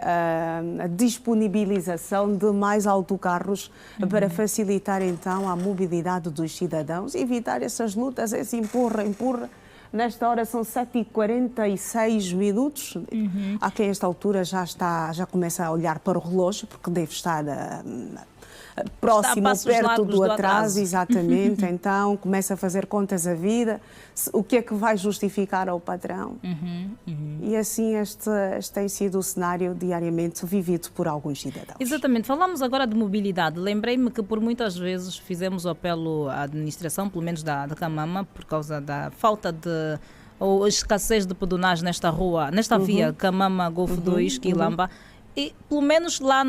a disponibilização de mais autocarros para facilitar então a mobilidade dos cidadãos, evitar essas lutas, esse empurra, Nesta hora são 7h46. Há quem a esta altura já começa a olhar para o relógio, porque deve estar próximo ou perto do atraso. Exatamente. Então começa a fazer contas à vida, o que é que vai justificar ao patrão. E assim este tem sido o cenário diariamente vivido por alguns cidadãos. Exatamente. Falamos agora de mobilidade. Lembrei-me que por muitas vezes fizemos o apelo à administração, pelo menos da Camama, por causa da falta de ou escassez de pedonagem nesta rua, nesta via Camama Golfo 2, Quilamba. E, pelo menos lá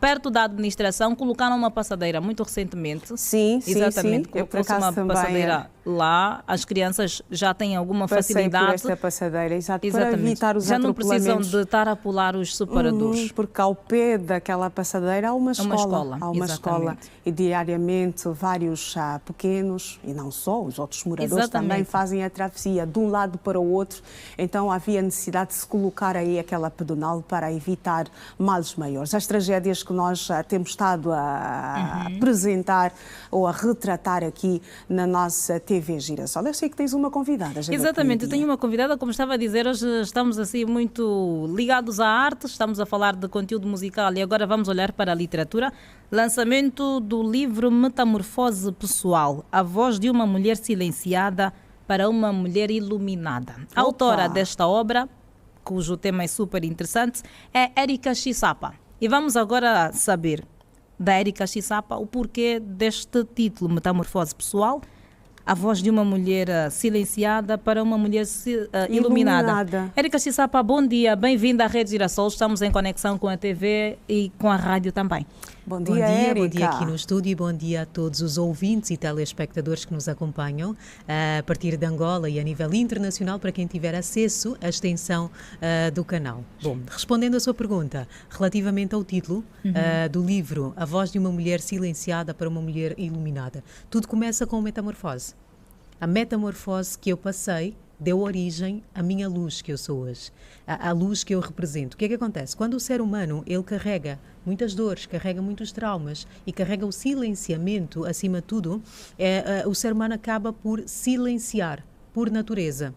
perto da administração, colocaram uma passadeira muito recentemente. Sim, exatamente. Eu por uma passadeira lá, as crianças já têm alguma facilidade. Por esta passadeira, exatamente. Para evitar os já não precisam de estar a pular os separadores. Porque ao pé daquela passadeira há uma escola. E diariamente vários pequenos, e não só, os outros moradores também fazem a travessia de um lado para o outro. Então havia necessidade de se colocar aí aquela pedonal para evitar males maiores. As tragédias que nós temos estado a apresentar ou a retratar aqui na nossa TV Girassol. Eu sei que tens uma convidada. Exatamente, eu tenho uma convidada, como estava a dizer, hoje estamos assim muito ligados à arte, estamos a falar de conteúdo musical e agora vamos olhar para a literatura. Lançamento do livro Metamorfose Pessoal, a voz de uma mulher silenciada para uma mulher iluminada. A autora desta obra, cujo tema é super interessante, é Érica Chisapa. E vamos agora saber da Érica Chisapa o porquê deste título, Metamorfose Pessoal, a voz de uma mulher silenciada para uma mulher iluminada. Érica Chisapa, bom dia, bem-vinda à Rede Girassol. Estamos em conexão com a TV e com a rádio também. Bom dia, Érica. Bom dia aqui no estúdio e bom dia a todos os ouvintes e telespectadores que nos acompanham a partir de Angola e a nível internacional para quem tiver acesso à extensão do canal. Bom, respondendo à sua pergunta, relativamente ao título do livro A Voz de uma Mulher Silenciada para uma Mulher Iluminada, tudo começa com metamorfose. A metamorfose que eu passei deu origem à minha luz que eu sou hoje, à luz que eu represento. O que é que acontece? Quando o ser humano, ele carrega muitas dores, carrega muitos traumas e carrega o silenciamento, acima de tudo, o ser humano acaba por silenciar por natureza.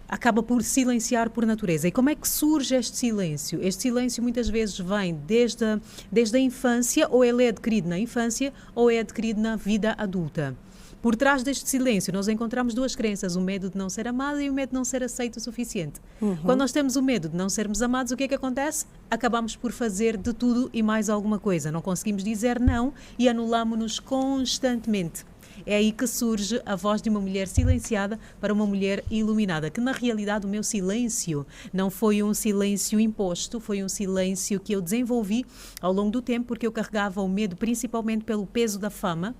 Acaba por silenciar por natureza. E como é que surge este silêncio? Este silêncio muitas vezes vem desde a infância, ou ele é adquirido na infância, ou é adquirido na vida adulta. Por trás deste silêncio, nós encontramos duas crenças, o medo de não ser amado e o medo de não ser aceito o suficiente. Quando nós temos o medo de não sermos amados, o que é que acontece? Acabamos por fazer de tudo e mais alguma coisa. Não conseguimos dizer não e anulamos-nos constantemente. É aí que surge a voz de uma mulher silenciada para uma mulher iluminada, que na realidade o meu silêncio não foi um silêncio imposto, foi um silêncio que eu desenvolvi ao longo do tempo, porque eu carregava o medo principalmente pelo peso da fama.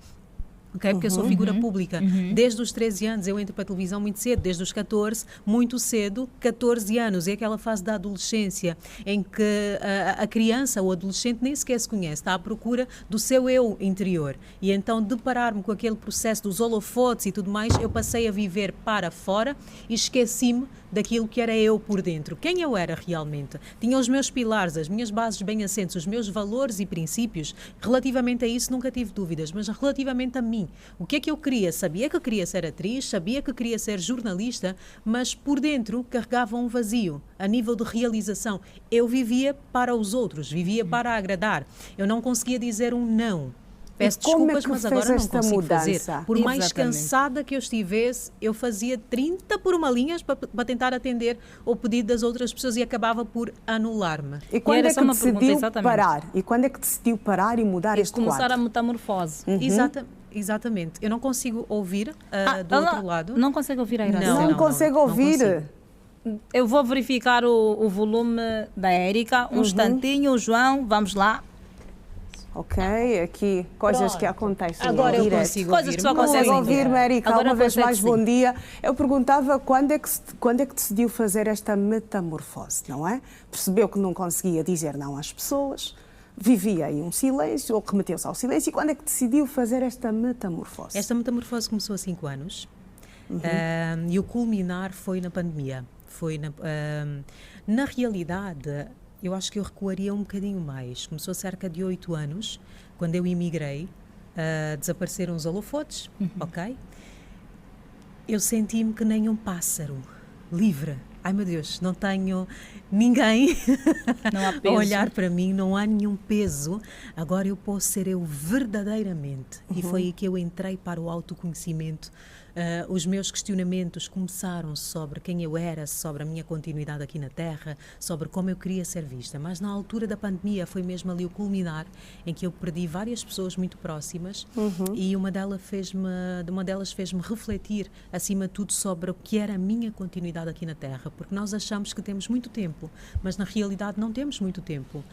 Okay? Porque eu sou figura pública. Desde os 13 anos, eu entro para a televisão muito cedo, desde os 14, muito cedo, 14 anos. É aquela fase da adolescência em que a criança ou adolescente nem sequer se conhece, está à procura do seu eu interior. E então, deparar-me com aquele processo dos holofotes e tudo mais, eu passei a viver para fora e esqueci-me daquilo que era eu por dentro. Quem eu era realmente? Tinha os meus pilares, as minhas bases bem assentes, os meus valores e princípios. Relativamente a isso, nunca tive dúvidas, mas relativamente a mim, o que é que eu queria? Sabia que eu queria ser atriz, sabia que eu queria ser jornalista, mas por dentro carregava um vazio a nível de realização. Eu vivia para os outros, vivia para agradar. Eu não conseguia dizer um não. Peço desculpas, mas agora não consigo fazer. Por mais cansada que eu estivesse, eu fazia 30 por uma linha para tentar atender o pedido das outras pessoas e acabava por anular-me. E quando é que decidiu parar? E quando é que decidiu parar e mudar este quadro? Começar a metamorfose. Exatamente. Eu não consigo ouvir do outro lado. Não consegue ouvir a Iraci? Não consegue ouvir? Eu vou verificar o volume da Érica. Um instantinho, João, vamos lá. Ok, aqui, coisas que acontecem. Agora eu consigo coisas que só consegue ouvir, Érica. Uma vez mais, bom dia. Eu perguntava quando é que decidiu fazer esta metamorfose, não é? Percebeu que não conseguia dizer não às pessoas, vivia em um silêncio, ou remeteu-se ao silêncio, e quando é que decidiu fazer esta metamorfose? Esta metamorfose começou há 5 anos e o culminar foi na pandemia. Foi na realidade... Eu acho que eu recuaria um bocadinho mais. Começou há cerca de 8 anos, quando eu emigrei, desapareceram os holofotes, ok? eu senti-me que nem um pássaro, livre. Ai meu Deus, não tenho ninguém a olhar para mim, não há nenhum peso. Agora eu posso ser eu verdadeiramente. E foi aí que eu entrei para o autoconhecimento. Os meus questionamentos começaram sobre quem eu era, sobre a minha continuidade aqui na Terra, sobre como eu queria ser vista. Mas na altura da pandemia foi mesmo ali o culminar, em que eu perdi várias pessoas muito próximas e uma delas fez-me refletir, acima de tudo, sobre o que era a minha continuidade aqui na Terra. Porque nós achamos que temos muito tempo, mas na realidade não temos muito tempo.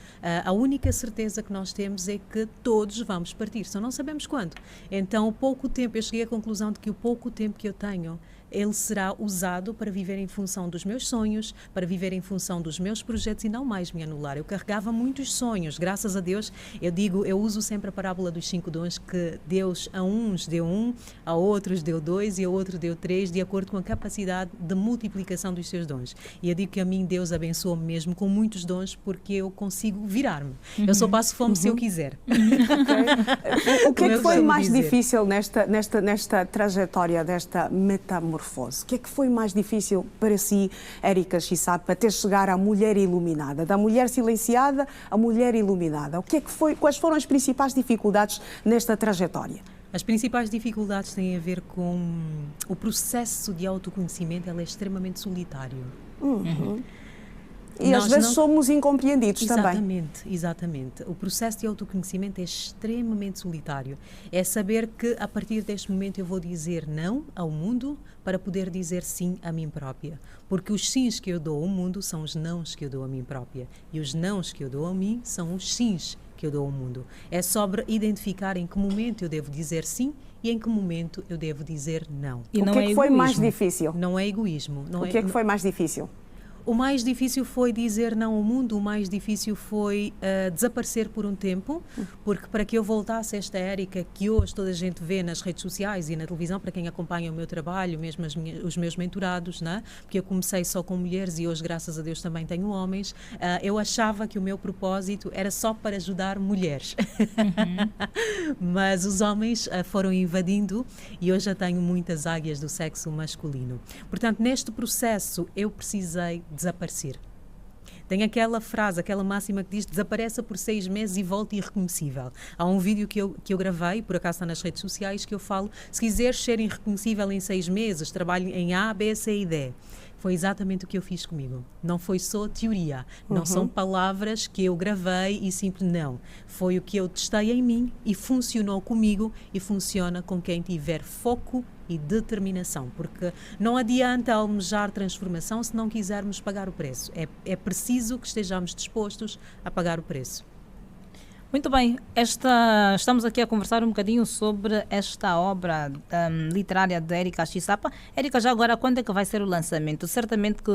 A única certeza que nós temos é que todos vamos partir, só não sabemos quando. Então, o pouco tempo, eu cheguei à conclusão de que o pouco tempo que eu tenho, ele será usado para viver em função dos meus sonhos, para viver em função dos meus projetos e não mais me anular. Eu carregava muitos sonhos, graças a Deus. Eu uso sempre a parábola dos 5 dons, que Deus a uns deu 1, a outros deu 2 e a outro deu 3, de acordo com a capacidade de multiplicação dos seus dons. E eu digo que a mim Deus abençoa-me mesmo com muitos dons, porque eu consigo virar-me. Eu só passo fome se eu quiser. O que é que foi mais difícil nesta trajetória, desta metamorfose? O que é que foi mais difícil para si, Érica Chisapa, até chegar à mulher iluminada, da mulher silenciada à mulher iluminada? Quais foram as principais dificuldades nesta trajetória? As principais dificuldades têm a ver com o processo de autoconhecimento. Ele é extremamente solitário. E às vezes somos incompreendidos também. Exatamente. O processo de autoconhecimento é extremamente solitário. É saber que a partir deste momento eu vou dizer não ao mundo para poder dizer sim a mim própria. Porque os sims que eu dou ao mundo são os nãos que eu dou a mim própria. E os nãos que eu dou a mim são os sims que eu dou ao mundo. É sobre identificar em que momento eu devo dizer sim e em que momento eu devo dizer não. E o que é que foi mais difícil? Não é egoísmo. O que é que foi mais difícil? O mais difícil foi dizer não ao mundo, o mais difícil foi desaparecer por um tempo, porque para que eu voltasse a esta Érica que hoje toda a gente vê nas redes sociais e na televisão, para quem acompanha o meu trabalho, mesmo os meus mentorados, né? Porque eu comecei só com mulheres e hoje, graças a Deus, também tenho homens, eu achava que o meu propósito era só para ajudar mulheres. Mas os homens foram invadindo e hoje já tenho muitas águias do sexo masculino. Portanto, neste processo eu precisei desaparecer. Tem aquela frase, aquela máxima que diz: desapareça por 6 meses e volte irreconhecível. Há um vídeo que eu gravei, por acaso está nas redes sociais, que eu falo: se quiseres ser irreconhecível em 6 meses, trabalhe em A, B, C e D. Foi exatamente o que eu fiz comigo. Não foi só teoria, não são palavras que eu gravei e simplesmente não. Foi o que eu testei em mim e funcionou comigo e funciona com quem tiver foco e determinação, porque não adianta almejar transformação se não quisermos pagar o preço. É preciso que estejamos dispostos a pagar o preço. Muito bem, estamos aqui a conversar um bocadinho sobre esta obra literária de Érica Chisapa. Érica, já agora, quando é que vai ser o lançamento? Certamente que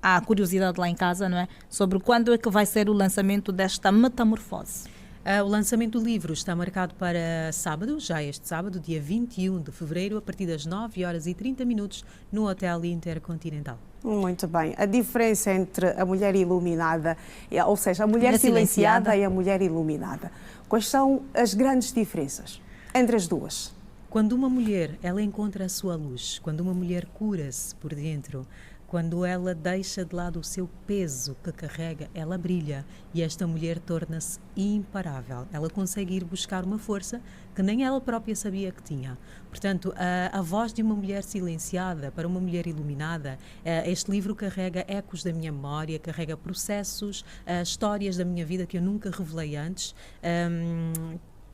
há curiosidade lá em casa, não é? Sobre quando é que vai ser o lançamento desta metamorfose. O lançamento do livro está marcado para sábado, já este sábado, dia 21 de fevereiro, a partir das 9h30, no Hotel Intercontinental. Muito bem. A diferença entre a mulher iluminada, ou seja, a mulher silenciada e a mulher iluminada. Quais são as grandes diferenças entre as duas? Quando uma mulher, ela encontra a sua luz, quando uma mulher cura-se por dentro, quando ela deixa de lado o seu peso que carrega, ela brilha e esta mulher torna-se imparável. Ela consegue ir buscar uma força que nem ela própria sabia que tinha. Portanto, a voz de uma mulher silenciada para uma mulher iluminada, este livro carrega ecos da minha memória, carrega processos, histórias da minha vida que eu nunca revelei antes,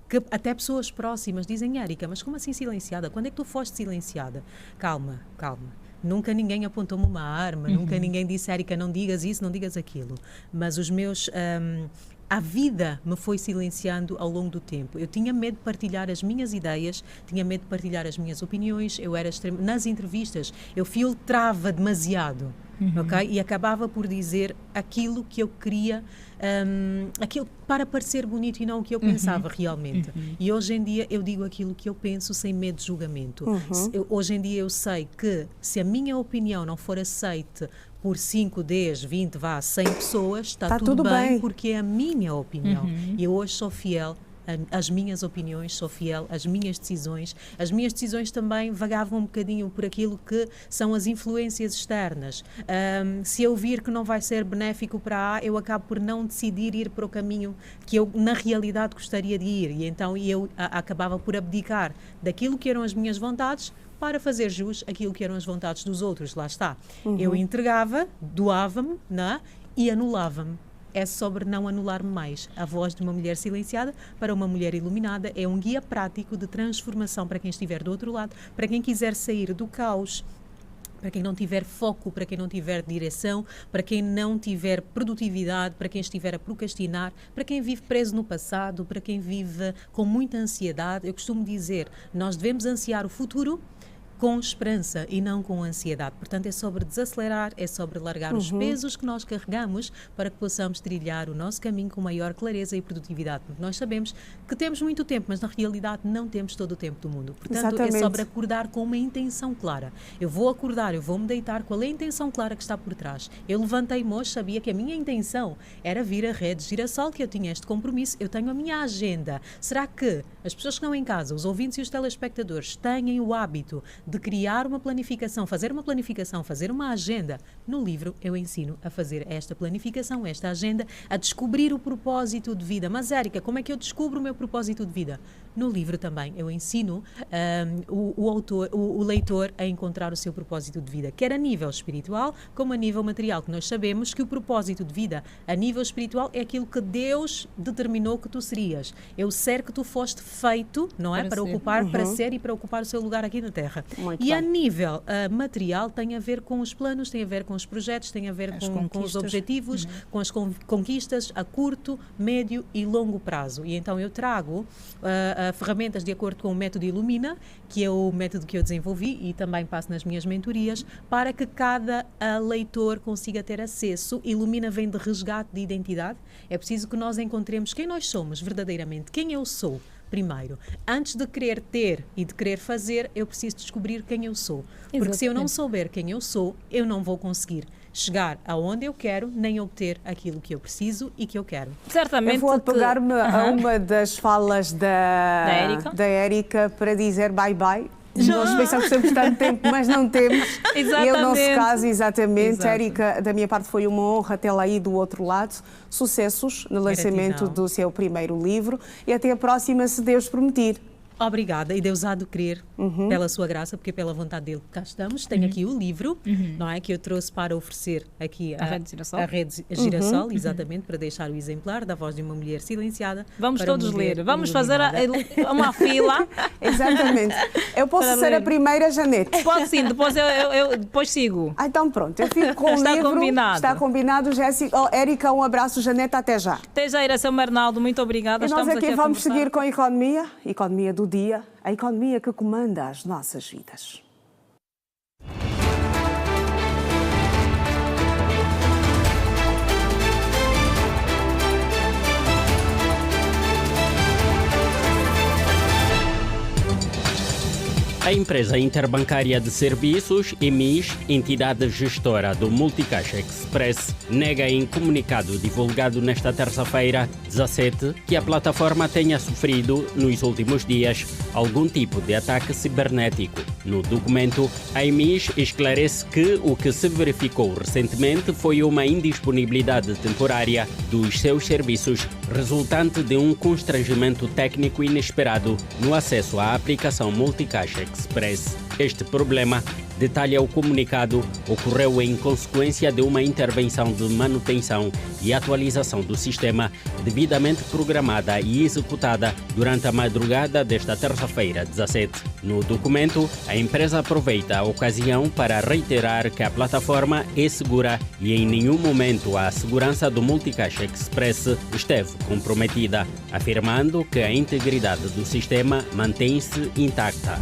que até pessoas próximas dizem: Érica, mas como assim silenciada? Quando é que tu foste silenciada? Calma, calma. Nunca ninguém apontou-me uma arma, nunca ninguém disse: Érica, não digas isso, não digas aquilo. Mas a vida me foi silenciando ao longo do tempo. Eu tinha medo de partilhar as minhas ideias, tinha medo de partilhar as minhas opiniões, nas entrevistas eu filtrava demasiado. Okay? E acabava por dizer aquilo que eu queria, aquilo para parecer bonito e não o que eu pensava realmente. E hoje em dia eu digo aquilo que eu penso sem medo de julgamento. Hoje em dia eu sei que se a minha opinião não for aceita por 5, 10, 20, 100 pessoas, está tudo bem, porque é a minha opinião. E eu hoje sou fiel às minhas opiniões, sou fiel às minhas decisões. As minhas decisões também vagavam um bocadinho por aquilo que são as influências externas. Se eu vir que não vai ser benéfico para A, eu acabo por não decidir ir para o caminho que eu, na realidade, gostaria de ir. E então eu acabava por abdicar daquilo que eram as minhas vontades para fazer jus àquilo que eram as vontades dos outros. Lá está. Eu entregava, doava-me, e anulava-me. É sobre não anular-me mais. A voz de uma mulher silenciada para uma mulher iluminada é um guia prático de transformação para quem estiver do outro lado, para quem quiser sair do caos, para quem não tiver foco, para quem não tiver direção, para quem não tiver produtividade, para quem estiver a procrastinar, para quem vive preso no passado, para quem vive com muita ansiedade. Eu costumo dizer, nós devemos ansiar o futuro com esperança e não com ansiedade. Portanto, é sobre desacelerar, é sobre largar os pesos que nós carregamos para que possamos trilhar o nosso caminho com maior clareza e produtividade. Porque nós sabemos que temos muito tempo, mas na realidade não temos todo o tempo do mundo. Portanto, é sobre acordar com uma intenção clara. Eu vou acordar, eu vou-me deitar, qual é a intenção clara que está por trás? Eu levantei-me hoje, sabia que a minha intenção era vir à Rede Girassol, que eu tinha este compromisso, eu tenho a minha agenda. Será que as pessoas que estão em casa, os ouvintes e os telespectadores, têm o hábito de criar uma planificação, fazer uma agenda? No livro eu ensino a fazer esta planificação, esta agenda, a descobrir o propósito de vida. Mas, Érica, como é que eu descubro o meu propósito de vida? No livro também eu ensino o leitor a encontrar o seu propósito de vida, quer a nível espiritual como a nível material, que nós sabemos que o propósito de vida a nível espiritual é aquilo que Deus determinou que tu serias. É o ser que tu foste feito, não é? Para ocupar, para ser e para ocupar o seu lugar aqui na Terra. A nível material tem a ver com os planos, tem a ver com os projetos, tem a ver com os objetivos, com as conquistas a curto, médio e longo prazo. E então eu trago ferramentas de acordo com o método Ilumina, que é o método que eu desenvolvi e também passo nas minhas mentorias, para que cada leitor consiga ter acesso. Ilumina vem de resgate de identidade. É preciso que nós encontremos quem nós somos verdadeiramente, quem eu sou. Primeiro, antes de querer ter e de querer fazer, eu preciso descobrir quem eu sou. Porque se eu não souber quem eu sou, eu não vou conseguir chegar aonde eu quero, nem obter aquilo que eu preciso e que eu quero. Certamente. Eu vou pegar-me a uma das falas da Érica para dizer bye-bye. Nós pensamos que temos tanto tempo, mas não temos. Exatamente. E o nosso caso, exatamente. Érica, da minha parte, foi uma honra tê-la aí do outro lado. Sucessos no lançamento do seu primeiro livro e até a próxima, se Deus permitir. Obrigada, e Deus há de querer pela sua graça, porque pela vontade dele cá estamos. Tenho aqui o livro, não é, que eu trouxe para oferecer aqui a Rede Girassol, exatamente, para deixar o exemplar da voz de uma mulher silenciada. Vamos todos ler, vamos fazer uma fila. Exatamente. Eu posso ser a primeira, Janete? Pode sim, depois eu depois sigo. Então pronto, eu fico com o livro. Combinado. Está combinado, Jéssica. Érica, um abraço, Janete, até já. Até já, Iração Arnaldo, muito obrigada. E nós aqui vamos seguir com a economia do dia, a economia que comanda as nossas vidas. A empresa interbancária de serviços, EMIS, entidade gestora do Multicaixa Express, nega em comunicado divulgado nesta terça-feira, 17, que a plataforma tenha sofrido, nos últimos dias, algum tipo de ataque cibernético. No documento, a EMIS esclarece que o que se verificou recentemente foi uma indisponibilidade temporária dos seus serviços, resultante de um constrangimento técnico inesperado no acesso à aplicação Multicaixa Express. Este problema, detalha o comunicado, ocorreu em consequência de uma intervenção de manutenção e atualização do sistema devidamente programada e executada durante a madrugada desta terça-feira, 17. No documento, a empresa aproveita a ocasião para reiterar que a plataforma é segura e em nenhum momento a segurança do Multicaixa Express esteve comprometida, afirmando que a integridade do sistema mantém-se intacta.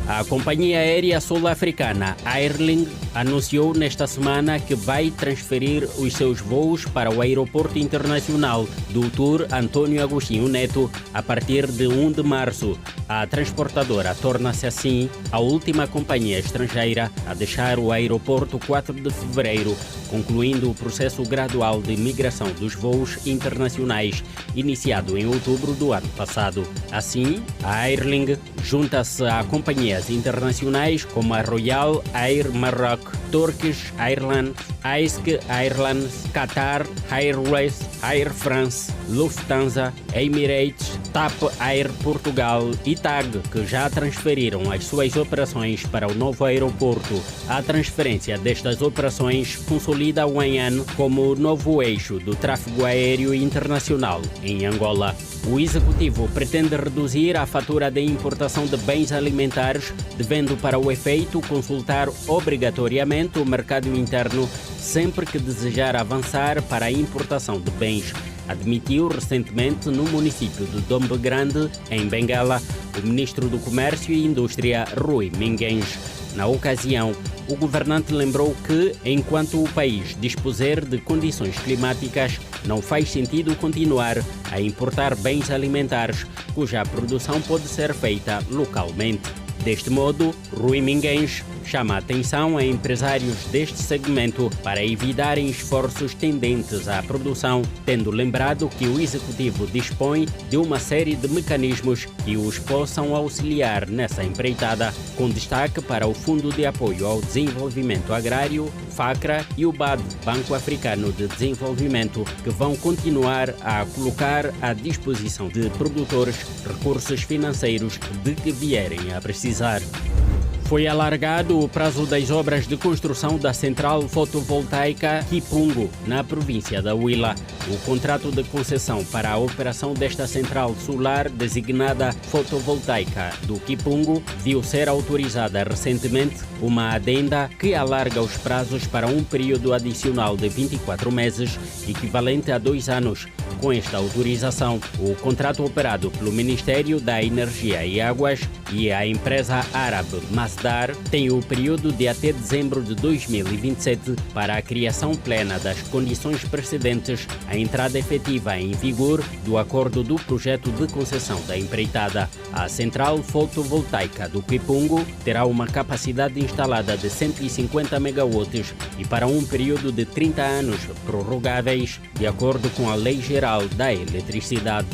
A companhia aérea sul-africana Airlink anunciou nesta semana que vai transferir os seus voos para o Aeroporto Internacional do Tour Antônio Agostinho Neto a partir de 1 de março. A transportadora torna-se assim a última companhia estrangeira a deixar o aeroporto 4 de fevereiro concluindo o processo gradual de migração dos voos internacionais iniciado em outubro do ano passado. Assim, a Airlink junta-se a companhias internacionais como a Royal Air Maroc, Turkish Airlines, AISC Airlines, Qatar Airways, Air France, Lufthansa, Emirates, TAP Air Portugal e TAG, que já transferiram as suas operações para o novo aeroporto. A transferência destas operações consolida o ANAN como o novo eixo do tráfego aéreo internacional em Angola. O executivo pretende reduzir a fatura de importação de bens alimentares, devendo para o efeito consultar obrigatoriamente o mercado interno sempre que desejar avançar para a importação de bens. Admitiu recentemente no município de Dombe Grande, em Bengala, o ministro do Comércio e Indústria, Rui Minguens. Na ocasião, o governante lembrou que, enquanto o país dispuser de condições climáticas, não faz sentido continuar a importar bens alimentares cuja produção pode ser feita localmente. Deste modo, Rui Minguens chama a atenção a empresários deste segmento para evitarem esforços tendentes à produção, tendo lembrado que o Executivo dispõe de uma série de mecanismos que os possam auxiliar nessa empreitada, com destaque para o Fundo de Apoio ao Desenvolvimento Agrário, FACRA, e o BAD, Banco Africano de Desenvolvimento, que vão continuar a colocar à disposição de produtores recursos financeiros de que vierem a precisar. Foi alargado o prazo das obras de construção da central fotovoltaica Kipungo, na província da Huila. O contrato de concessão para a operação desta central solar designada fotovoltaica do Kipungo viu ser autorizada recentemente uma adenda que alarga os prazos para um período adicional de 24 meses, equivalente a 2 anos. Com esta autorização, o contrato operado pelo Ministério da Energia e Águas e a empresa árabe Masdar tem o período de até dezembro de 2027 para a criação plena das condições precedentes à entrada efetiva em vigor do acordo do projeto de concessão da empreitada. A central fotovoltaica do Kipungo terá uma capacidade instalada de 150 megawatts e para um período de 30 anos prorrogáveis, de acordo com a Lei Geral da Eletricidade.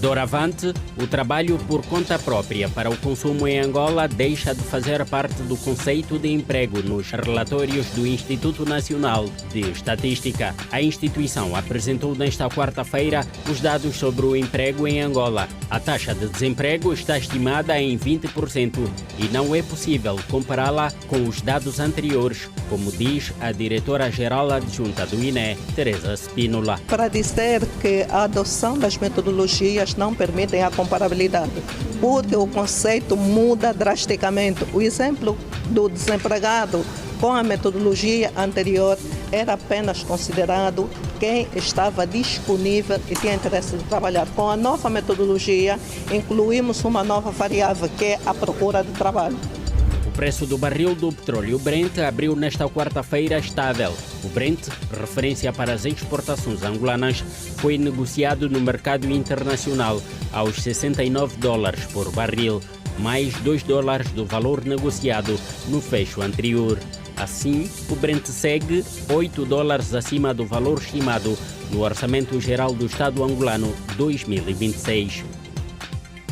Doravante, o trabalho por conta própria para o consumo em Angola deixa de fazer parte do conceito de emprego nos relatórios do Instituto Nacional de Estatística. A instituição apresentou nesta quarta-feira os dados sobre o emprego em Angola. A taxa de desemprego está estimada em 20% e não é possível compará-la com os dados anteriores, como diz a diretora-geral adjunta do INE, Teresa Spínola. Para dizer que a adoção das metodologias não permitem a comparabilidade, porque o conceito muda drasticamente. O exemplo do desempregado com a metodologia anterior era apenas considerado quem estava disponível e tinha interesse de trabalhar. Com a nova metodologia, incluímos uma nova variável, que é a procura de trabalho. O preço do barril do petróleo Brent abriu nesta quarta-feira estável. O Brent, referência para as exportações angolanas, foi negociado no mercado internacional aos $69 por barril, mais $2 do valor negociado no fecho anterior. Assim, o Brent segue $8 acima do valor estimado no Orçamento Geral do Estado angolano 2026.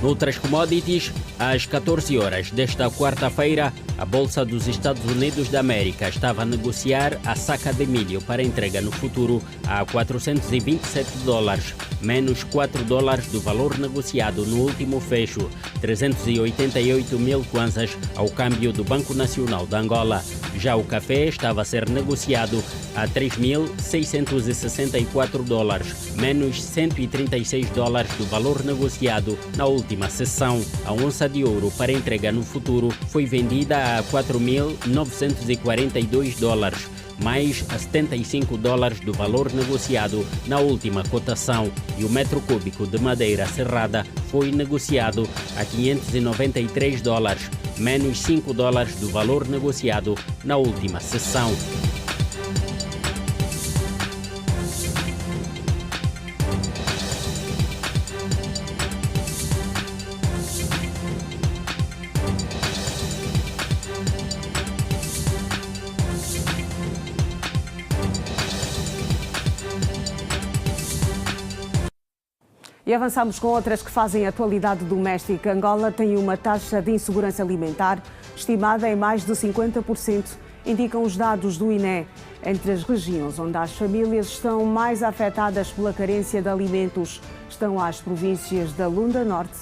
Noutras commodities, às 14 horas desta quarta-feira, a Bolsa dos Estados Unidos da América estava a negociar a saca de milho para entrega no futuro a $427, menos $4 do valor negociado no último fecho, 388 mil kwanzas ao câmbio do Banco Nacional de Angola. Já o café estava a ser negociado a $3.664, menos $136 do valor negociado na última sessão. A onça de ouro para entrega no futuro foi vendida a $4.942, mais a $75 do valor negociado na última cotação, e o metro cúbico de madeira serrada foi negociado a $593, menos $5 do valor negociado na última sessão. E avançamos com outras que fazem atualidade doméstica. Angola tem uma taxa de insegurança alimentar estimada em mais de 50%, indicam os dados do INE. Entre as regiões onde as famílias estão mais afetadas pela carência de alimentos estão as províncias da Lunda Norte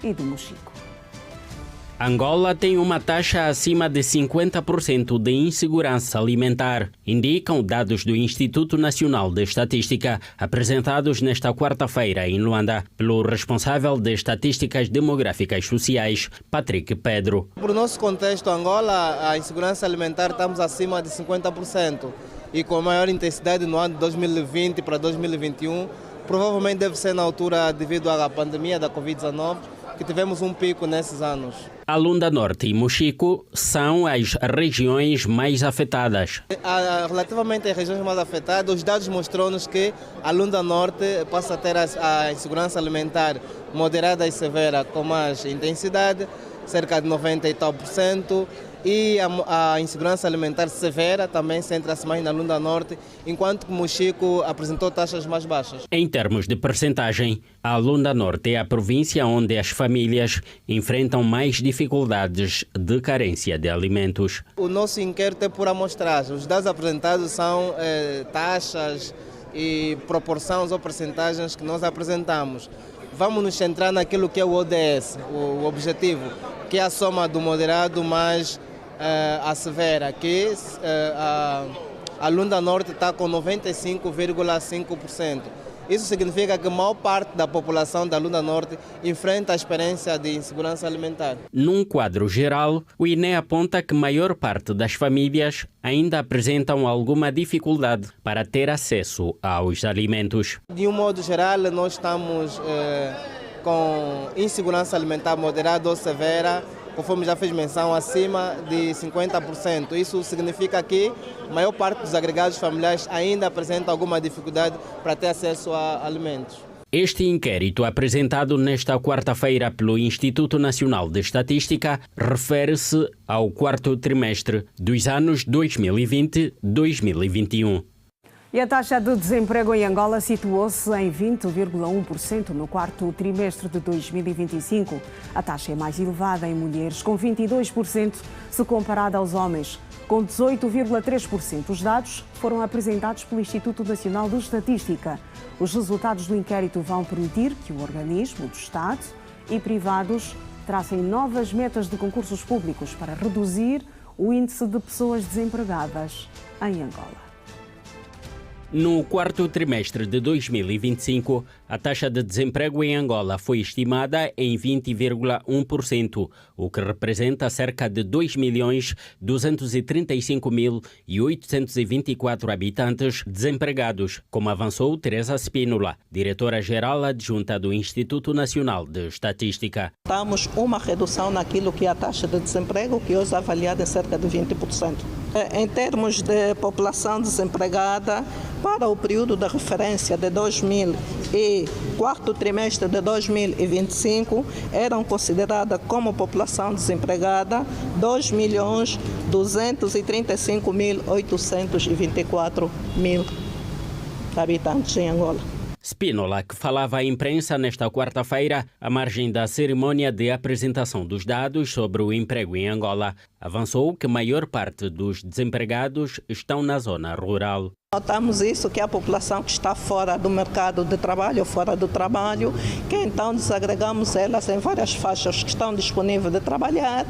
e do Mochico. Angola tem uma taxa acima de 50% de insegurança alimentar, indicam dados do Instituto Nacional de Estatística, apresentados nesta quarta-feira em Luanda pelo responsável de Estatísticas Demográficas Sociais, Patrick Pedro. Por nosso contexto, Angola, a insegurança alimentar estamos acima de 50% e com maior intensidade no ano de 2020 para 2021, provavelmente deve ser na altura devido à pandemia da Covid-19, que tivemos um pico nesses anos. A Lunda Norte e Mochico são as regiões mais afetadas. Relativamente às regiões mais afetadas, os dados mostrou-nos que a Lunda Norte passa a ter a insegurança alimentar moderada e severa com mais intensidade, cerca de 90 e tal %, e a insegurança alimentar severa também centra-se mais na Lunda Norte, enquanto que Mochico apresentou taxas mais baixas. Em termos de percentagem, a Lunda Norte é a província onde as famílias enfrentam mais dificuldades de carência de alimentos. O nosso inquérito é por amostragem. Os dados apresentados são taxas e proporções ou percentagens que nós apresentamos. Vamos nos centrar naquilo que é o ODS, o objetivo, que é a soma do moderado mais a severa, que a Lunda Norte está com 95,5%. Isso significa que a maior parte da população da Lunda Norte enfrenta a experiência de insegurança alimentar. Num quadro geral, o INE aponta que a maior parte das famílias ainda apresentam alguma dificuldade para ter acesso aos alimentos. De um modo geral, nós estamos com insegurança alimentar moderada ou severa, conforme já fez menção, acima de 50%. Isso significa que a maior parte dos agregados familiares ainda apresenta alguma dificuldade para ter acesso a alimentos. Este inquérito, apresentado nesta quarta-feira pelo Instituto Nacional de Estatística, refere-se ao quarto trimestre dos anos 2020-2021. E a taxa de desemprego em Angola situou-se em 20,1% no quarto trimestre de 2025. A taxa é mais elevada em mulheres, com 22%, se comparada aos homens, com 18,3%. Os dados foram apresentados pelo Instituto Nacional de Estatística. Os resultados do inquérito vão permitir que o organismo do Estado e privados tracem novas metas de concursos públicos para reduzir o índice de pessoas desempregadas em Angola. No quarto trimestre de 2025, a taxa de desemprego em Angola foi estimada em 20,1%, o que representa cerca de 2.235.824 habitantes desempregados, como avançou Teresa Spínola, diretora-geral adjunta do Instituto Nacional de Estatística. Temos uma redução naquilo que é a taxa de desemprego, que hoje é avaliada em cerca de 20%. Em termos de população desempregada, para o período de referência de 2000 e quarto trimestre de 2025, eram consideradas como população desempregada 2.235.824 habitantes em Angola. Spínola, que falava à imprensa nesta quarta-feira, à margem da cerimônia de apresentação dos dados sobre o emprego em Angola, avançou que a maior parte dos desempregados estão na zona rural. Notamos isso, que a população que está fora do mercado de trabalho, fora do trabalho, que então desagregamos elas em várias faixas que estão disponíveis de trabalhar,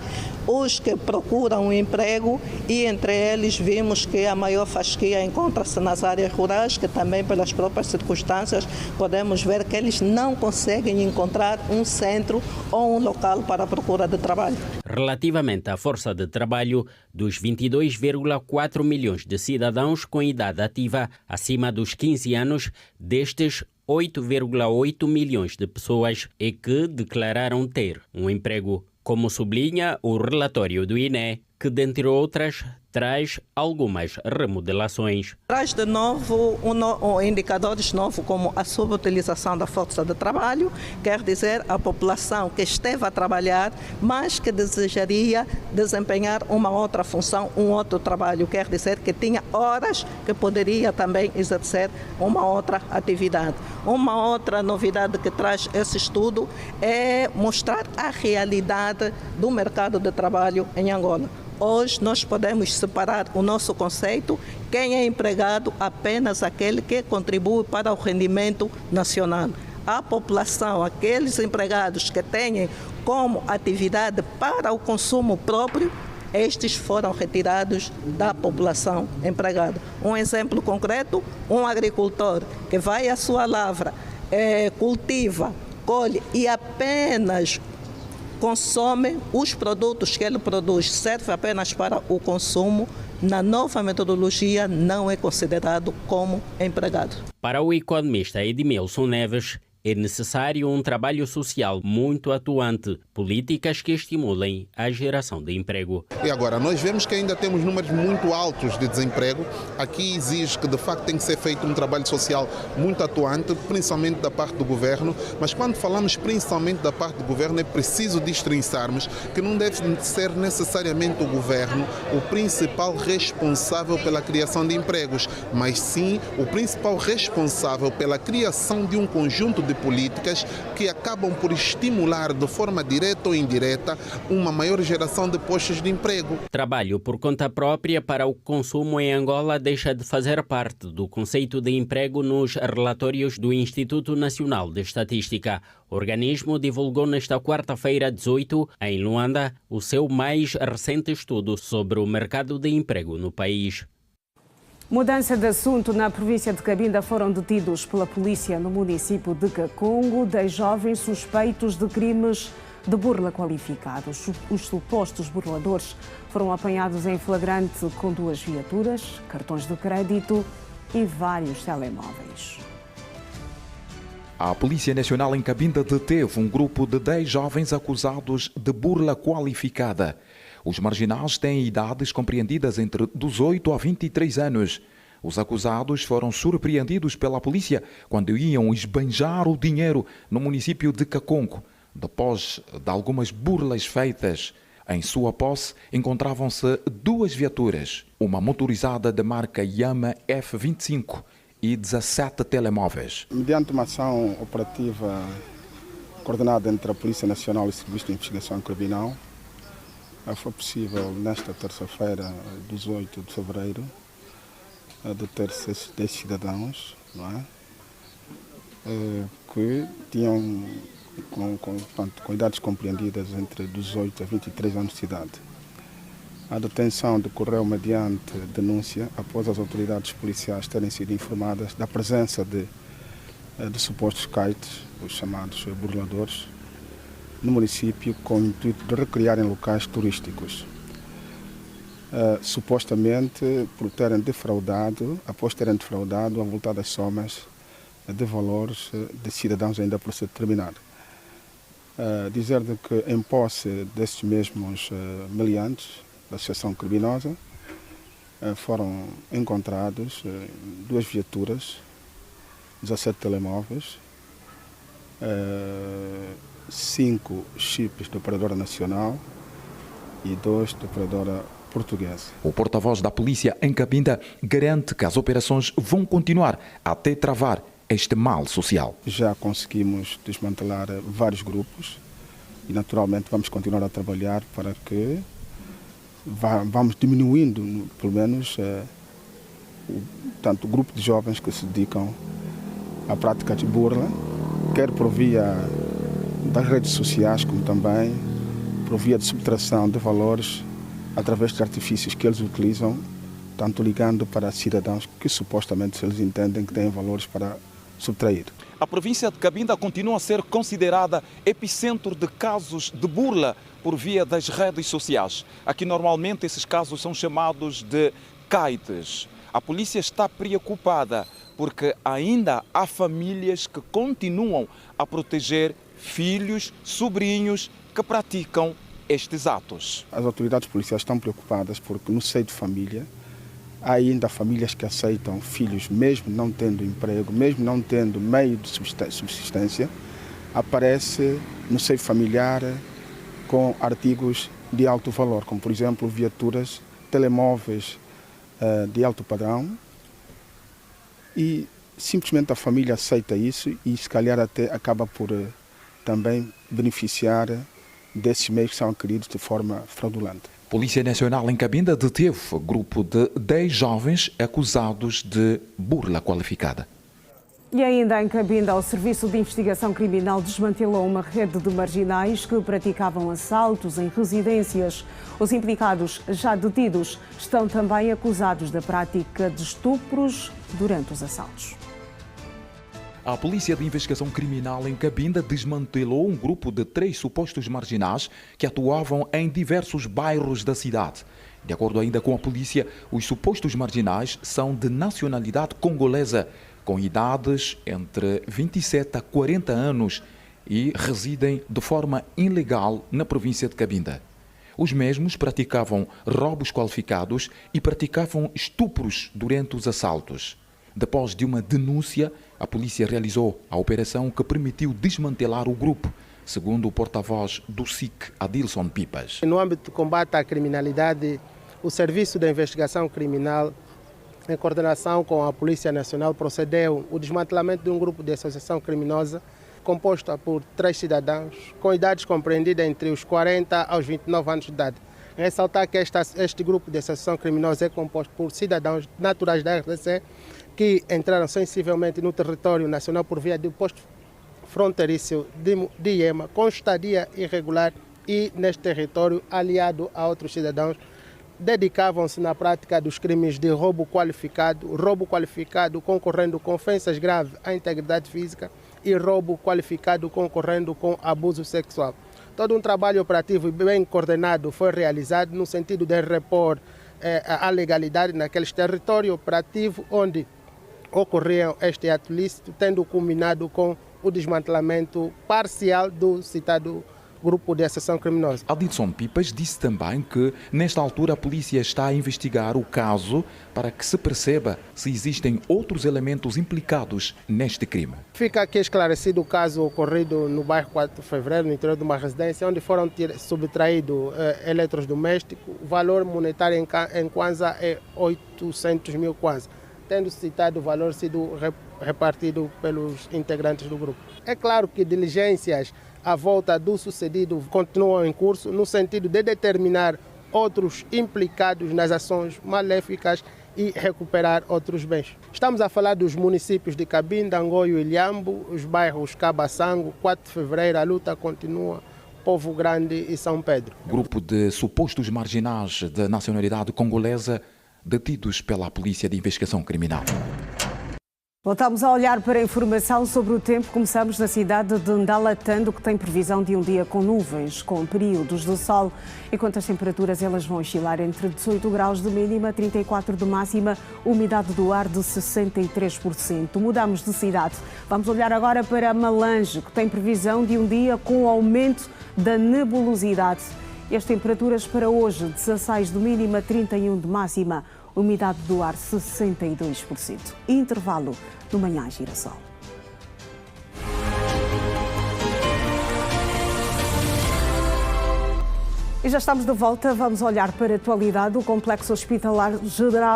os que procuram um emprego, e entre eles vimos que a maior fasquia encontra-se nas áreas rurais, que também pelas próprias circunstâncias podemos ver que eles não conseguem encontrar um centro ou um local para a procura de trabalho. Relativamente à força de trabalho, dos 22,4 milhões de cidadãos com idade ativa acima dos 15 anos, destes 8,8 milhões de pessoas é que declararam ter um emprego. Como sublinha o relatório do INE, que, dentre outras, traz algumas remodelações. Traz de novo indicadores novos como a subutilização da força de trabalho, quer dizer, a população que esteve a trabalhar, mas que desejaria desempenhar uma outra função, um outro trabalho, quer dizer que tinha horas que poderia também exercer uma outra atividade. Uma outra novidade que traz esse estudo é mostrar a realidade do mercado de trabalho em Angola. Hoje nós podemos separar o nosso conceito, quem é empregado apenas aquele que contribui para o rendimento nacional. A população, aqueles empregados que têm como atividade para o consumo próprio, estes foram retirados da população empregada. Um exemplo concreto, um agricultor que vai à sua lavra, cultiva, colhe e apenas consome os produtos que ele produz, serve apenas para o consumo, na nova metodologia não é considerado como empregado. Para o economista Edmilson Neves, é necessário um trabalho social muito atuante, políticas que estimulem a geração de emprego. E agora, nós vemos que ainda temos números muito altos de desemprego. Aqui exige que, de facto, tem que ser feito um trabalho social muito atuante, principalmente da parte do governo. Mas quando falamos principalmente da parte do governo, é preciso destrinçarmos que não deve ser necessariamente o governo o principal responsável pela criação de empregos, mas sim o principal responsável pela criação de um conjunto de políticas que acabam por estimular de forma direta ou indireta uma maior geração de postos de emprego. Trabalho por conta própria para o consumo em Angola deixa de fazer parte do conceito de emprego nos relatórios do Instituto Nacional de Estatística. O organismo divulgou nesta quarta-feira 18, em Luanda, o seu mais recente estudo sobre o mercado de emprego no país. Mudança de assunto. Na província de Cabinda foram detidos pela polícia no município de Kakongo 10 jovens suspeitos de crimes de burla qualificados. Os supostos burladores foram apanhados em flagrante com 2 viaturas, cartões de crédito e vários telemóveis. A Polícia Nacional em Cabinda deteve um grupo de 10 jovens acusados de burla qualificada. Os marginais têm idades compreendidas entre 18 a 23 anos. Os acusados foram surpreendidos pela polícia quando iam esbanjar o dinheiro no município de Kakongo. Depois de algumas burlas feitas, em sua posse encontravam-se 2 viaturas, uma motorizada de marca Yamaha F25 e 17 telemóveis. Mediante uma ação operativa coordenada entre a Polícia Nacional e o Serviço de Investigação Criminal, foi possível, nesta terça-feira, 18 de fevereiro, deter-se esses 10 cidadãos, não é? Que tinham com idades compreendidas entre 18 a 23 anos de idade. A detenção decorreu mediante denúncia após as autoridades policiais terem sido informadas da presença de supostos kites, os chamados burladores, no município com o intuito de recriar em locais turísticos. Supostamente por terem defraudado, após terem defraudado, avultadas somas de valores de cidadãos ainda por ser determinado. Dizer de que em posse desses mesmos meliantes da associação criminosa foram encontrados 2 viaturas, 17 telemóveis, 5 chips de operadora nacional e 2 de operadora portuguesa. O porta-voz da polícia em Cabinda garante que as operações vão continuar até travar este mal social. Já conseguimos desmantelar vários grupos e naturalmente vamos continuar a trabalhar para que vamos diminuindo, pelo menos, tanto o grupo de jovens que se dedicam à prática de burla, quer por via das redes sociais, como também por via de subtração de valores através de artifícios que eles utilizam, tanto ligando para cidadãos que supostamente eles entendem que têm valores para subtrair. A província de Cabinda continua a ser considerada epicentro de casos de burla por via das redes sociais. Aqui normalmente esses casos são chamados de kites. A polícia está preocupada porque ainda há famílias que continuam a proteger filhos, sobrinhos que praticam estes atos. As autoridades policiais estão preocupadas porque no seio de família há ainda famílias que aceitam filhos, mesmo não tendo emprego, mesmo não tendo meio de subsistência, aparece no seio familiar com artigos de alto valor, como por exemplo viaturas, telemóveis de alto padrão, e simplesmente a família aceita isso e se calhar até acaba por também beneficiar desses meios que são adquiridos de forma fraudulenta. Polícia Nacional em Cabinda deteve grupo de 10 jovens acusados de burla qualificada. E ainda em Cabinda, o Serviço de Investigação Criminal desmantelou uma rede de marginais que praticavam assaltos em residências. Os implicados, já detidos, estão também acusados da prática de estupros durante os assaltos. A Polícia de Investigação Criminal em Cabinda desmantelou um grupo de 3 supostos marginais que atuavam em diversos bairros da cidade. De acordo ainda com a polícia, os supostos marginais são de nacionalidade congolesa, com idades entre 27 a 40 anos e residem de forma ilegal na província de Cabinda. Os mesmos praticavam roubos qualificados e praticavam estupros durante os assaltos. Depois de uma denúncia, a polícia realizou a operação que permitiu desmantelar o grupo, segundo o porta-voz do SIC, Adilson Pipas. No âmbito do combate à criminalidade, o Serviço de Investigação Criminal, em coordenação com a Polícia Nacional, procedeu ao desmantelamento de um grupo de associação criminosa composta por 3 cidadãos com idades compreendidas entre os 40 aos 29 anos de idade. Ressaltar que este grupo de associação criminosa é composto por cidadãos naturais da RDC que entraram sensivelmente no território nacional por via do posto fronteiriço de Iema, com estadia irregular e neste território, aliado a outros cidadãos, dedicavam-se na prática dos crimes de roubo qualificado concorrendo com ofensas graves à integridade física e roubo qualificado concorrendo com abuso sexual. Todo um trabalho operativo bem coordenado foi realizado no sentido de repor a legalidade naqueles territórios operativos onde ocorriam este ato lícito, tendo culminado com o desmantelamento parcial do citado grupo de associação criminosa. Adilson Pipas disse também que, nesta altura, a polícia está a investigar o caso para que se perceba se existem outros elementos implicados neste crime. Fica aqui esclarecido o caso ocorrido no bairro 4 de Fevereiro, no interior de uma residência, onde foram subtraídos eletrodomésticos. O valor monetário em kwanza é 800 mil kwanza, tendo citado o valor sido repartido pelos integrantes do grupo. É claro que diligências à volta do sucedido continuam em curso no sentido de determinar outros implicados nas ações maléficas e recuperar outros bens. Estamos a falar dos municípios de Cabinda, Angoio e Ilhambo, os bairros Cabaçango, 4 de Fevereiro, a luta continua, Povo Grande e São Pedro. Grupo de supostos marginais de nacionalidade congolesa detidos pela Polícia de Investigação Criminal. Voltamos a olhar para a informação sobre o tempo. Começamos na cidade de Ndalatando, que tem previsão de um dia com nuvens, com períodos de sol, enquanto as temperaturas elas vão oscilar entre 18 graus de mínima, 34 de máxima, umidade do ar de 63%. Mudamos de cidade. Vamos olhar agora para Malange, que tem previsão de um dia com aumento da nebulosidade. E as temperaturas para hoje, 16 de mínima, 31 de máxima, umidade do ar 62%. Intervalo no Manhã Girassol. E já estamos de volta, vamos olhar para a atualidade. O Complexo Hospitalar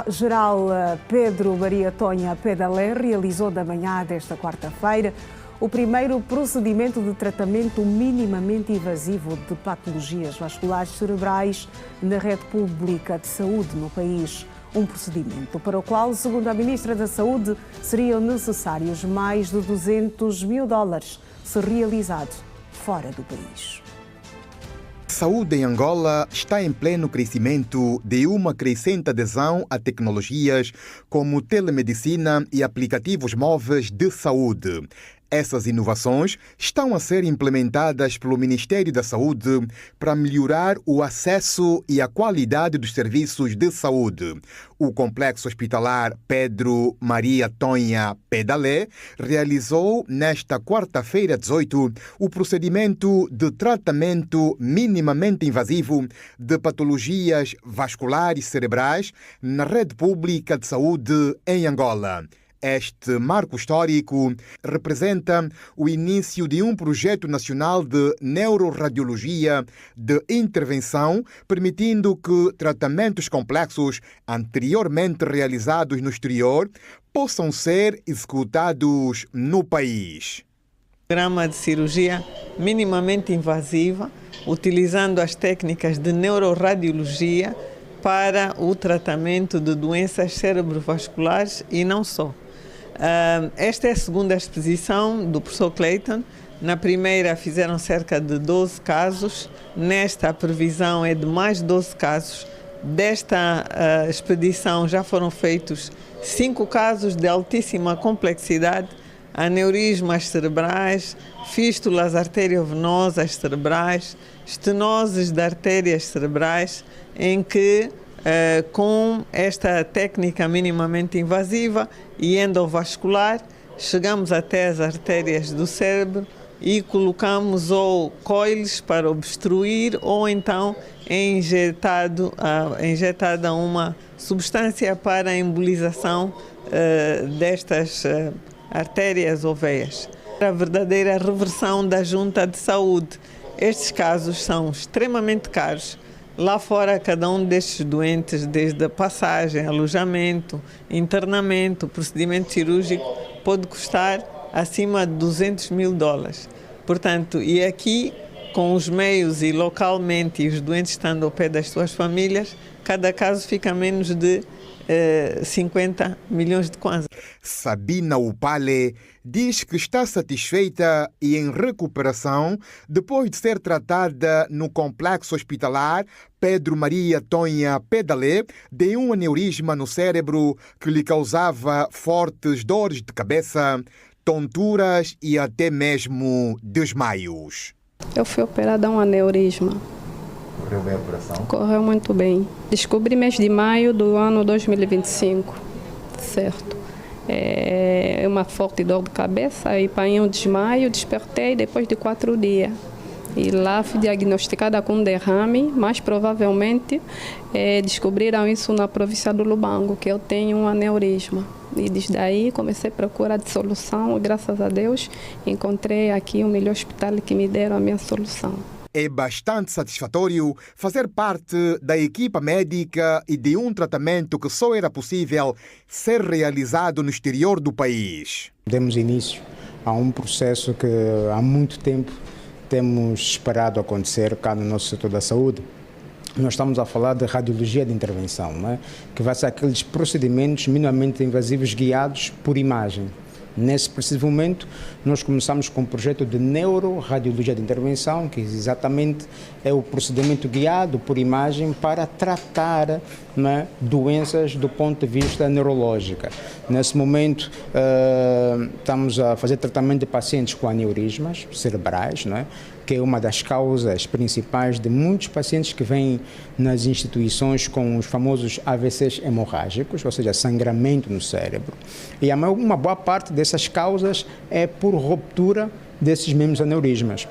Geral Pedro Maria Tonha Pedalé realizou da manhã desta quarta-feira o primeiro procedimento de tratamento minimamente invasivo de patologias vasculares cerebrais na rede pública de saúde no país. Um procedimento para o qual, segundo a Ministra da Saúde, seriam necessários mais de $200 mil se realizado fora do país. Saúde em Angola está em pleno crescimento de uma crescente adesão a tecnologias como telemedicina e aplicativos móveis de saúde. Essas inovações estão a ser implementadas pelo Ministério da Saúde para melhorar o acesso e a qualidade dos serviços de saúde. O Complexo Hospitalar Pedro Maria Tonha Pedalé realizou nesta quarta-feira 18 o procedimento de tratamento minimamente invasivo de patologias vasculares cerebrais na rede pública de saúde em Angola. Este marco histórico representa o início de um projeto nacional de neuroradiologia de intervenção, permitindo que tratamentos complexos anteriormente realizados no exterior possam ser executados no país. Programa de cirurgia minimamente invasiva, utilizando as técnicas de neuroradiologia para o tratamento de doenças cerebrovasculares e não só. Esta é a segunda exposição do professor Clayton. Na primeira fizeram cerca de 12 casos, nesta a previsão é de mais 12 casos. Desta expedição já foram feitos 5 casos de altíssima complexidade, aneurismas cerebrais, fístulas arteriovenosas cerebrais, estenoses de artérias cerebrais, em que com esta técnica minimamente invasiva e endovascular, chegamos até as artérias do cérebro e colocamos ou coiles para obstruir ou então é injetada uma substância para a embolização destas artérias ou veias. A verdadeira reversão da junta de saúde. Estes casos são extremamente caros. Lá fora, cada um destes doentes, desde a passagem, alojamento, internamento, procedimento cirúrgico, pode custar acima de $200.000. Portanto, e aqui, com os meios e localmente, e os doentes estando ao pé das suas famílias, cada caso fica menos de 50 milhões de kwanza. Sabina Upale diz que está satisfeita e em recuperação depois de ser tratada no complexo hospitalar Pedro Maria Tonha Pedalé de um aneurisma no cérebro que lhe causava fortes dores de cabeça, tonturas e até mesmo desmaios. Eu fui operada a um aneurisma. Correu bem a operação? Correu muito bem. Descobri mês de maio do ano 2025, certo. Uma forte dor de cabeça, aí apanhei um desmaio, despertei depois de 4 dias. E lá fui diagnosticada com derrame, mas provavelmente descobriram isso na província do Lubango, que eu tenho um aneurisma. E desde aí comecei a procurar de solução e graças a Deus encontrei aqui o melhor hospital que me deram a minha solução. É bastante satisfatório fazer parte da equipa médica e de um tratamento que só era possível ser realizado no exterior do país. Demos início a um processo que há muito tempo temos esperado acontecer cá no nosso setor da saúde. Nós estamos a falar de radiologia de intervenção, não é? Que vai ser aqueles procedimentos minimamente invasivos guiados por imagem. Nesse preciso momento, nós começamos com um projeto de neuroradiologia de intervenção, que exatamente é o procedimento guiado por imagem para tratar, né, doenças do ponto de vista neurológico. Nesse momento, estamos a fazer tratamento de pacientes com aneurismas cerebrais, não é? Que é uma das causas principais de muitos pacientes que vêm nas instituições com os famosos AVCs hemorrágicos, ou seja, sangramento no cérebro. E uma boa parte dessas causas é por ruptura desses mesmos aneurismas.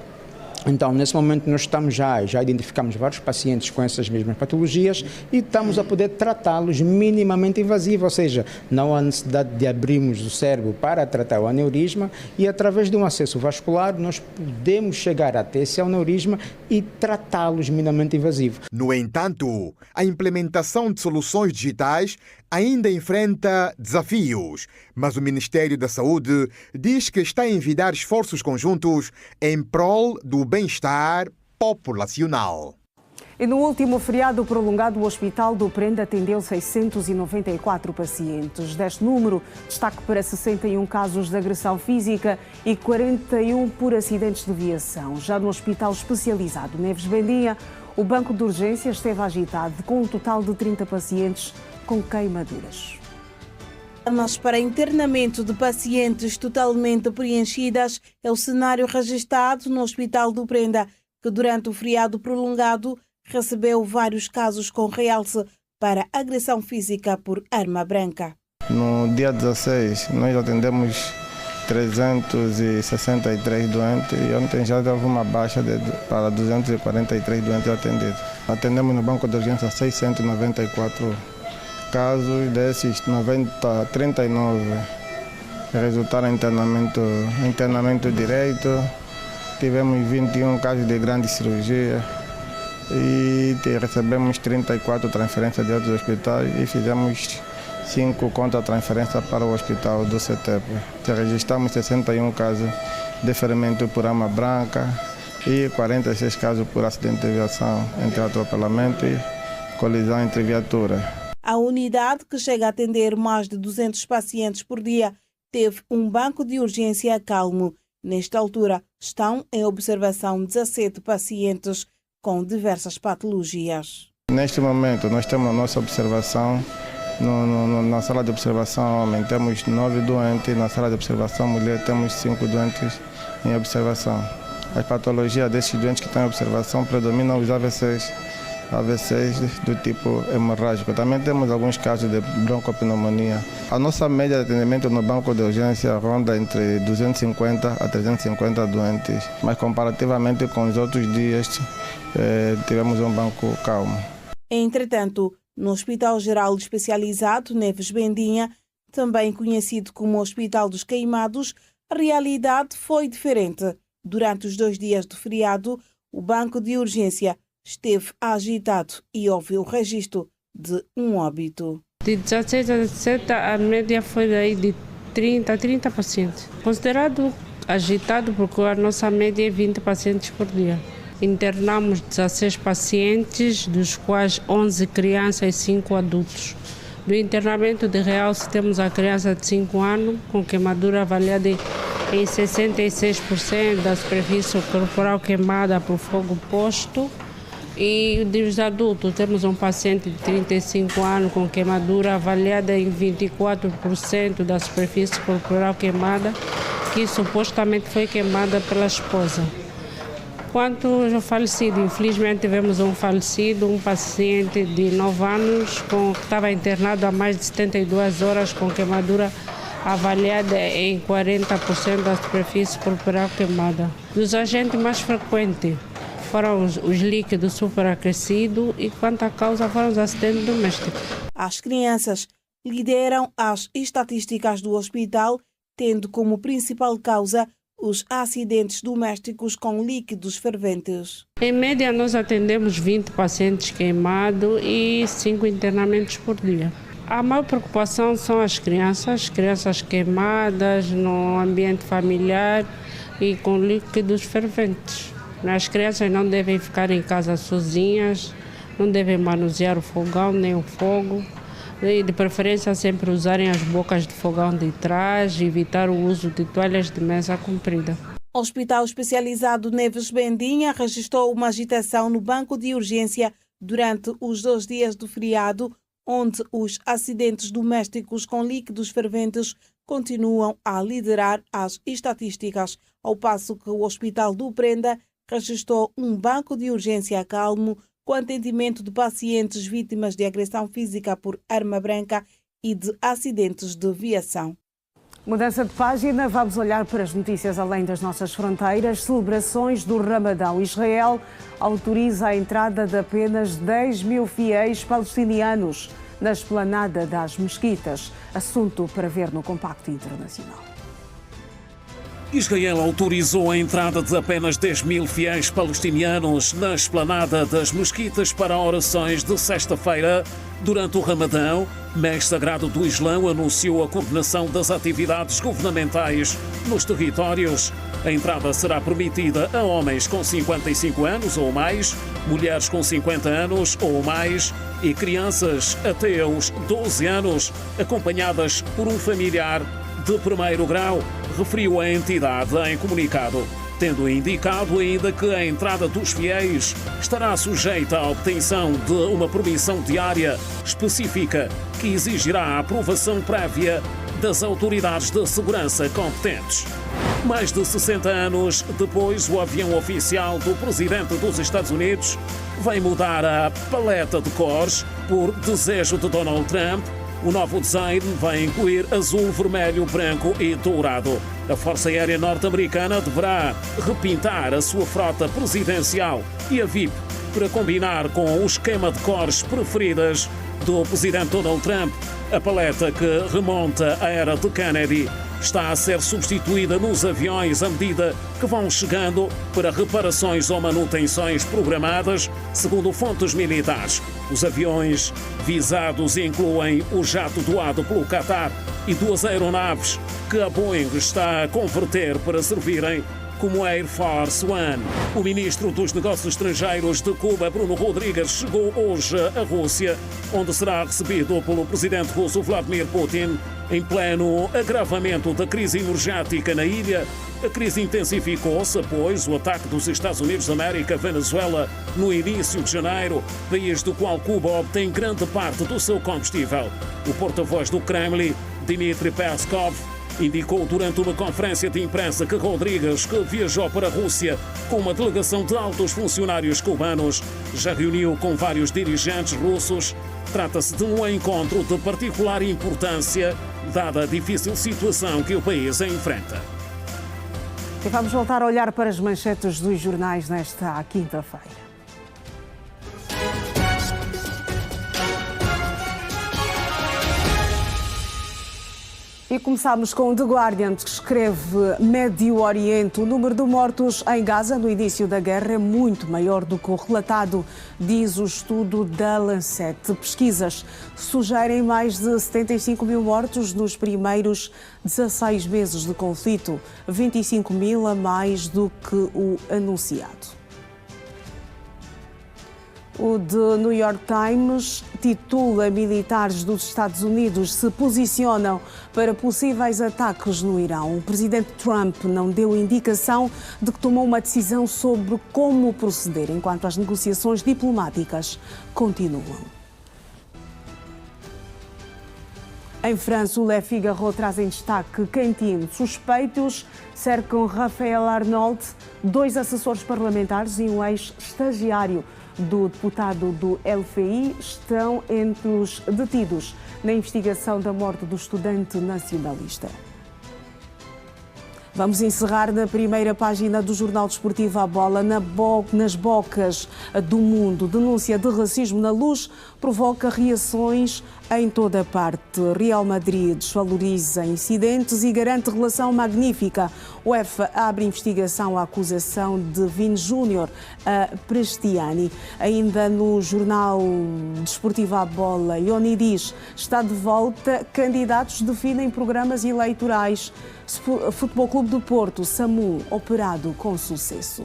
Então, nesse momento, nós estamos já identificamos vários pacientes com essas mesmas patologias e estamos a poder tratá-los minimamente invasivo, ou seja, não há necessidade de abrirmos o cérebro para tratar o aneurisma e, através de um acesso vascular, nós podemos chegar até esse aneurisma e tratá-los minimamente invasivo. No entanto, a implementação de soluções digitais ainda enfrenta desafios, mas o Ministério da Saúde diz que está a envidar esforços conjuntos em prol do bem-estar populacional. E no último feriado prolongado, o Hospital do Prenda atendeu 694 pacientes. Deste número, destaque para 61 casos de agressão física e 41 por acidentes de viação. Já no Hospital Especializado Neves Bendinha, o banco de urgências esteve agitado, com um total de 30 pacientes com queimaduras. Mas para internamento de pacientes totalmente preenchidas é o cenário registrado no Hospital do Prenda, que durante o feriado prolongado recebeu vários casos com realce para agressão física por arma branca. No dia 16, nós atendemos 363 doentes e ontem já houve uma baixa para 243 doentes atendidos. Atendemos no banco de urgência 694 casos, desses 39 resultaram em internamento direito. Tivemos 21 casos de grande cirurgia e recebemos 34 transferências de outros hospitais e fizemos 5 contra-transferências para o hospital do CETEP. Registramos 61 casos de ferimento por arma branca e 46 casos por acidente de aviação, entre atropelamento e colisão entre viaturas. A unidade, que chega a atender mais de 200 pacientes por dia, teve um banco de urgência calmo. Nesta altura, estão em observação 17 pacientes com diversas patologias. Neste momento, nós temos a nossa observação, na sala de observação homem temos 9 doentes, na sala de observação mulher temos 5 doentes em observação. As patologias desses doentes que estão em observação predominam os AVCs do tipo hemorrágico. Também temos alguns casos de broncopneumonia. A nossa média de atendimento no banco de urgência ronda entre 250 a 350 doentes, mas comparativamente com os outros dias tivemos um banco calmo. Entretanto, no Hospital Geral Especializado Neves Bendinha, também conhecido como Hospital dos Queimados, a realidade foi diferente. Durante os 2 dias do feriado, o banco de urgência esteve agitado e houve o registro de um óbito. De 16 a 17, a média foi daí de 30 a 30 pacientes. Considerado agitado porque a nossa média é 20 pacientes por dia. Internamos 16 pacientes, dos quais 11 crianças e 5 adultos. Do internamento de realce temos a criança de 5 anos com queimadura avaliada em 66% da superfície corporal queimada por fogo posto. E dos adultos temos um paciente de 35 anos com queimadura avaliada em 24% da superfície corporal queimada, que supostamente foi queimada pela esposa. Quanto ao falecido, infelizmente tivemos um falecido, um paciente de 9 anos que estava internado há mais de 72 horas com queimadura avaliada em 40% da superfície corporal queimada. Dos agentes mais frequentes foram os líquidos superaquecidos e quanto à causa foram os acidentes domésticos. As crianças lideram as estatísticas do hospital, tendo como principal causa os acidentes domésticos com líquidos ferventes. Em média, nós atendemos 20 pacientes queimados e 5 internamentos por dia. A maior preocupação são as crianças queimadas no ambiente familiar e com líquidos ferventes. As crianças não devem ficar em casa sozinhas, não devem manusear o fogão nem o fogo. E de preferência sempre usarem as bocas de fogão de trás e evitar o uso de toalhas de mesa comprida. O Hospital Especializado Neves Bendinha registrou uma agitação no banco de urgência durante os 2 dias do feriado, onde os acidentes domésticos com líquidos ferventes continuam a liderar as estatísticas, ao passo que o Hospital do Prenda registrou um banco de urgência calmo com atendimento de pacientes vítimas de agressão física por arma branca e de acidentes de viação. Mudança de página, vamos olhar para as notícias além das nossas fronteiras. Celebrações do Ramadão. Israel autoriza a entrada de apenas 10 mil fiéis palestinianos na esplanada das mesquitas. Assunto para ver no Compacto Internacional. Israel autorizou a entrada de apenas 10 mil fiéis palestinianos na esplanada das mesquitas para orações de sexta-feira. Durante o Ramadão, mês sagrado do Islão, anunciou a coordenação das atividades governamentais nos territórios. A entrada será permitida a homens com 55 anos ou mais, mulheres com 50 anos ou mais e crianças até aos 12 anos, acompanhadas por um familiar de primeiro grau, referiu a entidade em comunicado. tendo indicado ainda que a entrada dos fiéis estará sujeita à obtenção de uma permissão diária específica que exigirá a aprovação prévia das autoridades de segurança competentes. Mais de 60 anos depois, o avião oficial do presidente dos Estados Unidos vai mudar a paleta de cores por desejo de Donald Trump. O novo design vai incluir azul, vermelho, branco e dourado. A Força Aérea Norte-Americana deverá repintar a sua frota presidencial e a VIP para combinar com o esquema de cores preferidas do presidente Donald Trump. A paleta, que remonta à era de Kennedy, está a ser substituída nos aviões à medida que vão chegando para reparações ou manutenções programadas, segundo fontes militares. Os aviões visados incluem o jato doado pelo Qatar e 2 aeronaves que a Boeing está a converter para servirem como Air Force One. O ministro dos Negócios Estrangeiros de Cuba, Bruno Rodrigues, chegou hoje à Rússia, onde será recebido pelo presidente russo Vladimir Putin. Em pleno agravamento da crise energética na ilha, a crise intensificou-se após o ataque dos Estados Unidos da América à Venezuela no início de janeiro, país do qual Cuba obtém grande parte do seu combustível. O porta-voz do Kremlin, Dmitry Peskov, indicou durante uma conferência de imprensa que Rodrigues, que viajou para a Rússia com uma delegação de altos funcionários cubanos, já reuniu com vários dirigentes russos. Trata-se de um encontro de particular importância, dada a difícil situação que o país enfrenta. E vamos voltar a olhar para as manchetes dos jornais nesta quinta-feira. E começamos com o The Guardian, que escreve: Médio Oriente, o número de mortos em Gaza no início da guerra é muito maior do que o relatado, diz o estudo da Lancet. Pesquisas sugerem mais de 75 mil mortos nos primeiros 16 meses de conflito, 25 mil a mais do que o anunciado. O The New York Times titula: militares dos Estados Unidos se posicionam para possíveis ataques no Irão. O presidente Trump não deu indicação de que tomou uma decisão sobre como proceder, enquanto as negociações diplomáticas continuam. Em França, o Le Figaro traz em destaque quentinho: suspeitos cercam Rafael Arnault, 2 assessores parlamentares e um ex-estagiário do deputado do LFI estão entre os detidos na investigação da morte do estudante nacionalista. Vamos encerrar na primeira página do Jornal Desportivo à Bola. Nas bocas do mundo, denúncia de racismo na Luz provoca reações em toda a parte. Real Madrid desvaloriza incidentes e garante relação magnífica. UEFA abre investigação à acusação de Vini Júnior a Prestiani. Ainda no Jornal Desportivo à Bola, Ioni diz: está de volta, candidatos definem programas eleitorais. Futebol Clube do Porto, SAMU, operado com sucesso.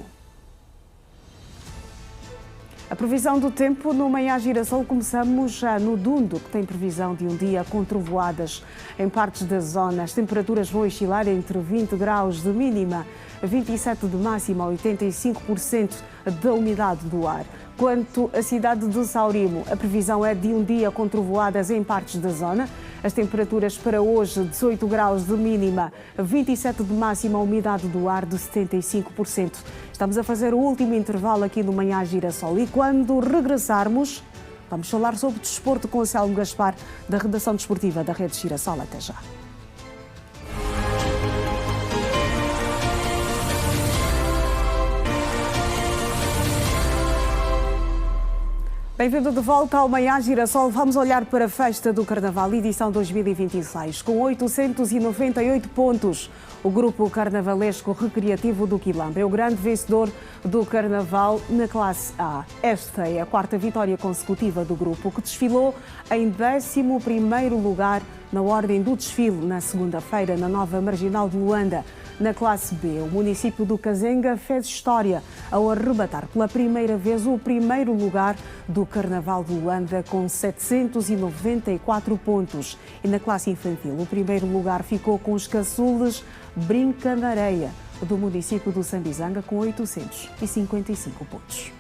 A previsão do tempo no Manhã Girassol. Começamos já no Dundo, que tem previsão de um dia com trovoadas em partes da zona. As temperaturas vão oscilar entre 20 graus de mínima, 27 de máxima, 85% da umidade do ar. Quanto à cidade de Saurimo, a previsão é de um dia com trovoadas em partes da zona. As temperaturas para hoje: 18 graus de mínima, 27 de máxima, umidade do ar de 75%. Estamos a fazer o último intervalo aqui no Manhã Girassol e quando regressarmos, vamos falar sobre desporto com o Anselmo Gaspar, da redação desportiva da Rede Girassol. Até já. Bem-vindo de volta ao Manhã Girassol. Vamos olhar para a Festa do Carnaval, edição 2026, com 898 pontos. O grupo carnavalesco recreativo do Quilamba é o grande vencedor do Carnaval na classe A. Esta é a 4ª vitória consecutiva do grupo, que desfilou em 11º lugar na ordem do desfile na segunda-feira na nova Marginal de Luanda. Na classe B, o município do Cazenga fez história ao arrebatar pela primeira vez o primeiro lugar do Carnaval de Luanda com 794 pontos. E na classe infantil, o primeiro lugar ficou com os caçules Brinca na Areia. do município do Sambizanga com 855 pontos.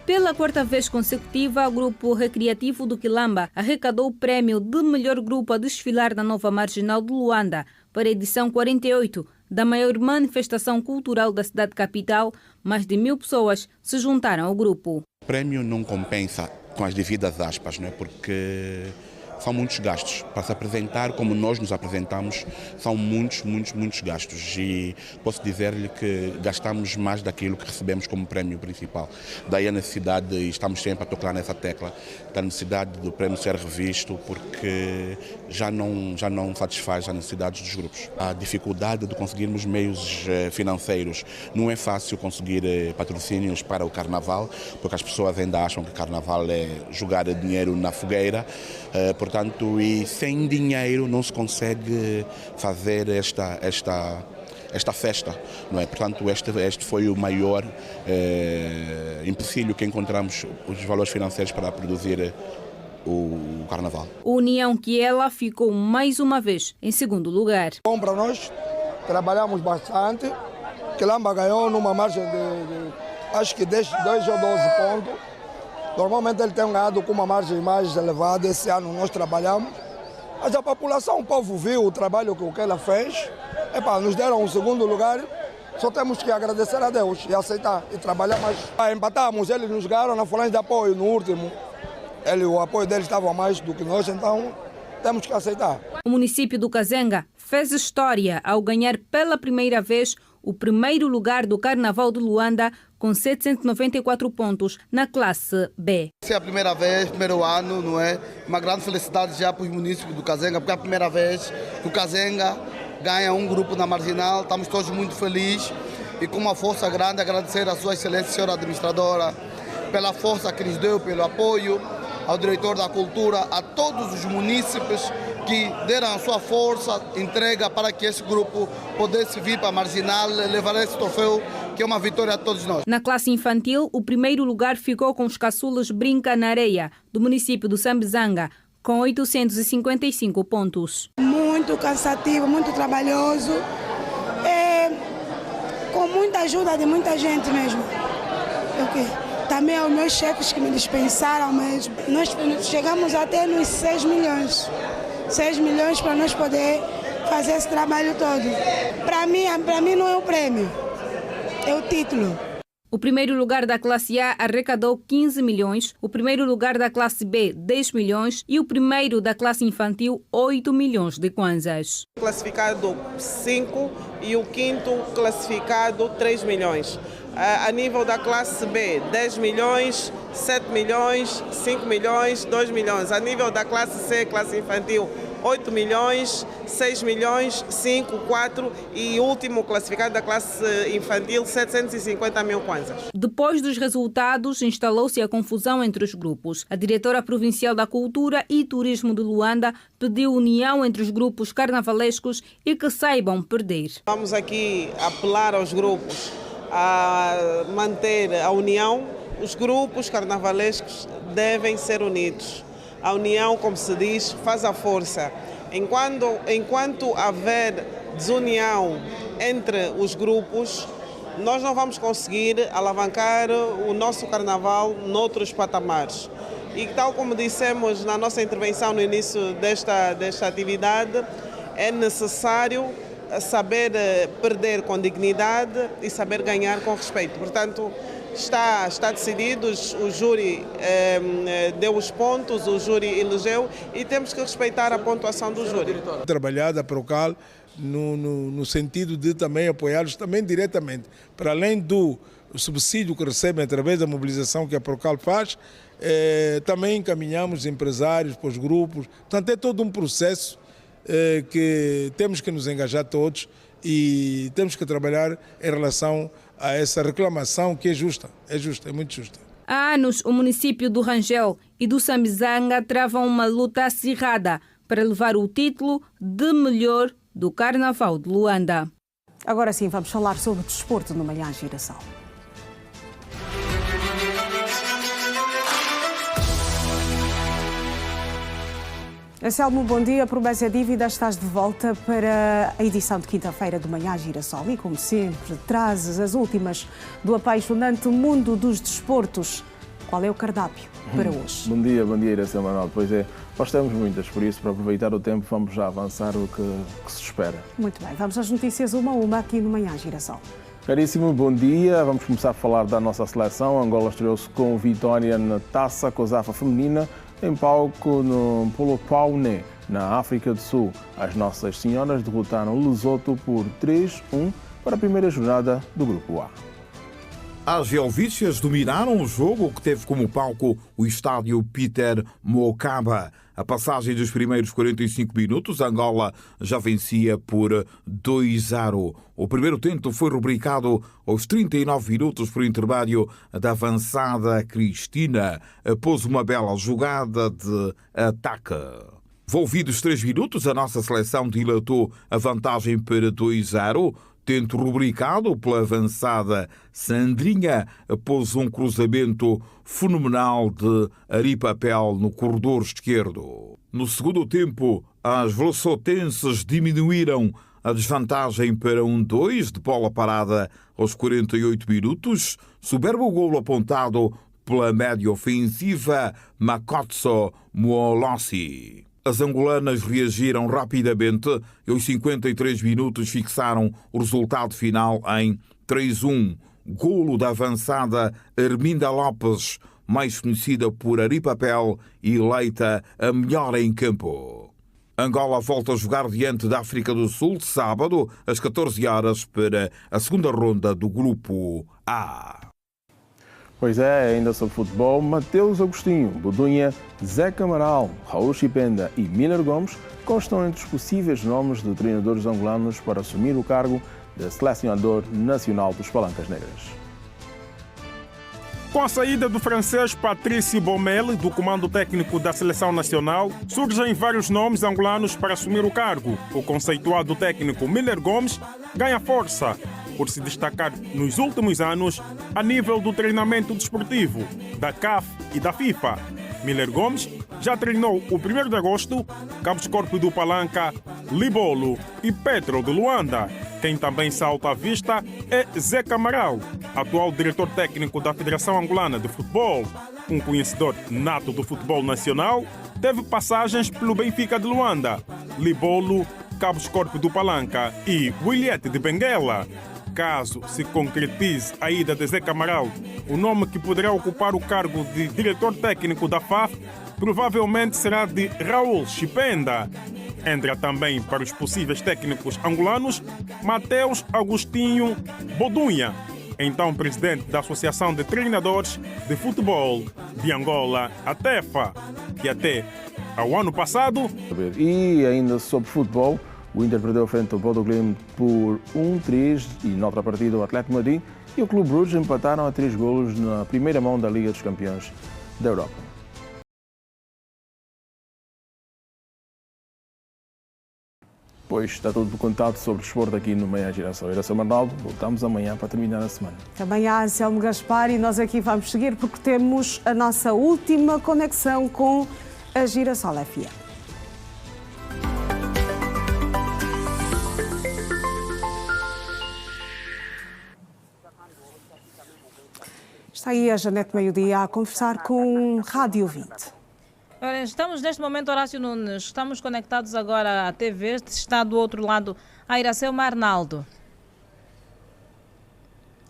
Pela quarta vez consecutiva, o Grupo Recreativo do Quilamba arrecadou o prémio de melhor grupo a desfilar na nova marginal de Luanda para a edição 48 da maior manifestação cultural da cidade capital. Mais de 1000 pessoas se juntaram ao grupo. O prémio não compensa, com as devidas aspas, não é? Porque são muitos gastos. Para se apresentar como nós nos apresentamos, são muitos gastos. E posso dizer-lhe que gastamos mais daquilo que recebemos como prémio principal. Daí a necessidade, e estamos sempre a tocar nessa tecla, da necessidade do prémio ser revisto, porque já não satisfaz as necessidades dos grupos. A dificuldade de conseguirmos meios financeiros. Não é fácil conseguir patrocínios para o Carnaval, porque as pessoas ainda acham que Carnaval é jogar dinheiro na fogueira. Portanto, e sem dinheiro não se consegue fazer esta festa, não é? Portanto, este foi o maior empecilho que encontramos, os valores financeiros para produzir o Carnaval. União Quiela ficou mais uma vez em segundo lugar. Bom para nós, trabalhamos bastante. Quilamba ganhou numa margem de acho que 2 ou 12 pontos. Normalmente ele tem ganhado com uma margem mais elevada. Esse ano nós trabalhamos, mas a população, o povo viu o trabalho que ela fez. Nos deram um segundo lugar. Só temos que agradecer a Deus e aceitar e trabalhar mais. Empatamos, eles nos ganharam na folha de apoio no último. O apoio deles estava mais do que nós, então temos que aceitar. O município do Kazenga fez história ao ganhar pela primeira vez o primeiro lugar do Carnaval de Luanda, com 794 pontos na classe B. Essa é a primeira vez, primeiro ano, não é? Uma grande felicidade já para os municípios do Kazenga, porque é a primeira vez que o Kazenga ganha um grupo na marginal. Estamos todos muito felizes e com uma força grande. Agradecer à Sua Excelência, senhora administradora, pela força que nos deu, pelo apoio, ao diretor da cultura, a todos os munícipes que deram a sua força, entrega para que esse grupo pudesse vir para a marginal, levar esse troféu, que é uma vitória a todos nós. Na classe infantil, o primeiro lugar ficou com os caçulas Brinca na Areia, do município do Sambizanga, com 855 pontos. Muito cansativo, muito trabalhoso, com muita ajuda de muita gente mesmo. Também aos meus chefes que me dispensaram mesmo. Nós chegamos até nos 6 milhões. 6 milhões para nós poder fazer esse trabalho todo. Para mim não é o prêmio, é o título. O primeiro lugar da classe A arrecadou 15 milhões, o primeiro lugar da classe B 10 milhões e o primeiro da classe infantil 8 milhões de kwanzas. Classificado 5 e o quinto classificado 3 milhões. A nível da classe B, 10 milhões, 7 milhões, 5 milhões, 2 milhões. A nível da classe C, classe infantil, 8 milhões, 6 milhões, 5, 4 e último classificado da classe infantil, 750 mil kwanzas. Depois dos resultados, instalou-se a confusão entre os grupos. A diretora provincial da Cultura e Turismo de Luanda pediu união entre os grupos carnavalescos e que saibam perder. Vamos aqui apelar aos grupos a manter a união. Os grupos carnavalescos devem ser unidos. A união, como se diz, faz a força. Enquanto houver desunião entre os grupos, nós não vamos conseguir alavancar o nosso carnaval noutros patamares. E tal como dissemos na nossa intervenção no início desta atividade, é necessário saber perder com dignidade e saber ganhar com respeito. Portanto, está decidido, o júri deu os pontos, o júri elegeu e temos que respeitar a pontuação do júri. Trabalhada para o CAL no sentido de também apoiá-los também diretamente, para além do subsídio que recebem através da mobilização que a Procal faz, também encaminhamos empresários para os grupos. Portanto, é todo um processo que temos que nos engajar todos e temos que trabalhar em relação a essa reclamação que é justa, é muito justa. Há anos, o município do Rangel e do Sambizanga travam uma luta acirrada para levar o título de melhor do Carnaval de Luanda. Agora sim, vamos falar sobre o desporto no Manhã Girassol. Anselmo, bom dia. Promessa dívida, estás de volta para a edição de quinta-feira do Manhã Girassol e, como sempre, trazes as últimas do apaixonante mundo dos desportos. Qual é o cardápio para hoje? Bom dia, Iracema Manuel. Pois é, nós temos muitas, por isso, para aproveitar o tempo, vamos já avançar o que se espera. Muito bem, vamos às notícias uma a uma aqui no Manhã Girassol. Caríssimo, bom dia. Vamos começar a falar da nossa seleção. Angola estreou-se com vitória na Taça COSAFA feminina em palco no Polopauné, na África do Sul. As Nossas Senhoras derrotaram Lesotho por 3-1 para a primeira jornada do Grupo A. As Helvícias dominaram o jogo, que teve como palco o estádio Peter Mokaba. A passagem dos primeiros 45 minutos, Angola já vencia por 2-0. O primeiro tento foi rubricado aos 39 minutos por intermédio da avançada Cristina, após uma bela jogada de ataque. Envolvidos 3 minutos, a nossa seleção dilatou a vantagem para 2-0. Tento rubricado pela avançada Sandrinha após um cruzamento fenomenal de Aripapel no corredor esquerdo. No segundo tempo, as veloçotenses diminuíram a desvantagem para 1-2 de bola parada aos 48 minutos. Soberbo golo apontado pela média ofensiva Makotso Muolossi. As angolanas reagiram rapidamente e aos 53 minutos fixaram o resultado final em 3-1. Golo da avançada Arminda Lopes, mais conhecida por Aripapel e eleita a melhor em campo. Angola volta a jogar diante da África do Sul sábado às 14 horas para a segunda ronda do Grupo A. Pois é, ainda sobre futebol, Mateus Agostinho, Budunha, Zé Camaral, Raul Chipenda e Miller Gomes constam entre os possíveis nomes de treinadores angolanos para assumir o cargo de selecionador nacional dos Palancas Negras. Com a saída do francês Patrice Baumel do comando técnico da seleção nacional, surgem vários nomes angolanos para assumir o cargo. O conceituado técnico Miller Gomes ganha força por se destacar nos últimos anos a nível do treinamento desportivo da CAF e da FIFA. Miller Gomes já treinou o 1º de agosto Campos Corpo do Palanca, Libolo e Petro de Luanda. Quem também salta à vista é Zé Camaral, atual diretor técnico da Federação Angolana de Futebol. Um conhecedor nato do futebol nacional, teve passagens pelo Benfica de Luanda, Libolo, Cabos Corpo do Palanca e Williette de Benguela. Caso se concretize a ida de Zé Camaral, o nome que poderá ocupar o cargo de diretor técnico da FAF provavelmente será de Raul Chipenda. Entra também para os possíveis técnicos angolanos Mateus Agostinho Budunha, então presidente da Associação de Treinadores de Futebol de Angola, a TEFA, que até ao ano passado... E ainda sobre futebol, o Inter perdeu frente ao Bodo Glimt por 1-3 e noutra partida o Atlético Madrid e o Clube Bruges empataram a 3 golos na primeira mão da Liga dos Campeões da Europa. Pois está tudo contado sobre o desporto aqui no Manhã Girassol. Eu sou Arnaldo, voltamos amanhã para terminar a semana. Também há Anselmo Gaspar e nós aqui vamos seguir porque temos a nossa última conexão com a Girassol FM. Está aí a Janete Meio-Dia a conversar com Rádio 20. Estamos neste momento, Horácio Nunes, estamos conectados agora à TV, está do outro lado a Iracema Arnaldo.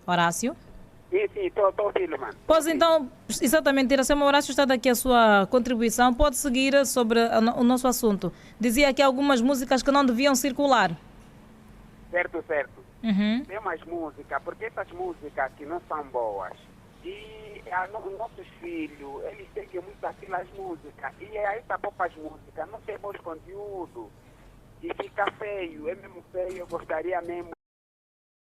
Horácio? Sim, estou ouvindo, mano. Pois então, exatamente, Iracema, Horácio está daqui a sua contribuição, pode seguir sobre o nosso assunto. Dizia que há algumas músicas que não deviam circular. Certo. Uhum. Tem umas músicas, porque essas músicas que não são boas. E nossos filhos, eles seguem muito aquelas músicas. E aí tá bom para as músicas, não tem bons conteúdo. E fica feio, é mesmo feio, eu gostaria mesmo.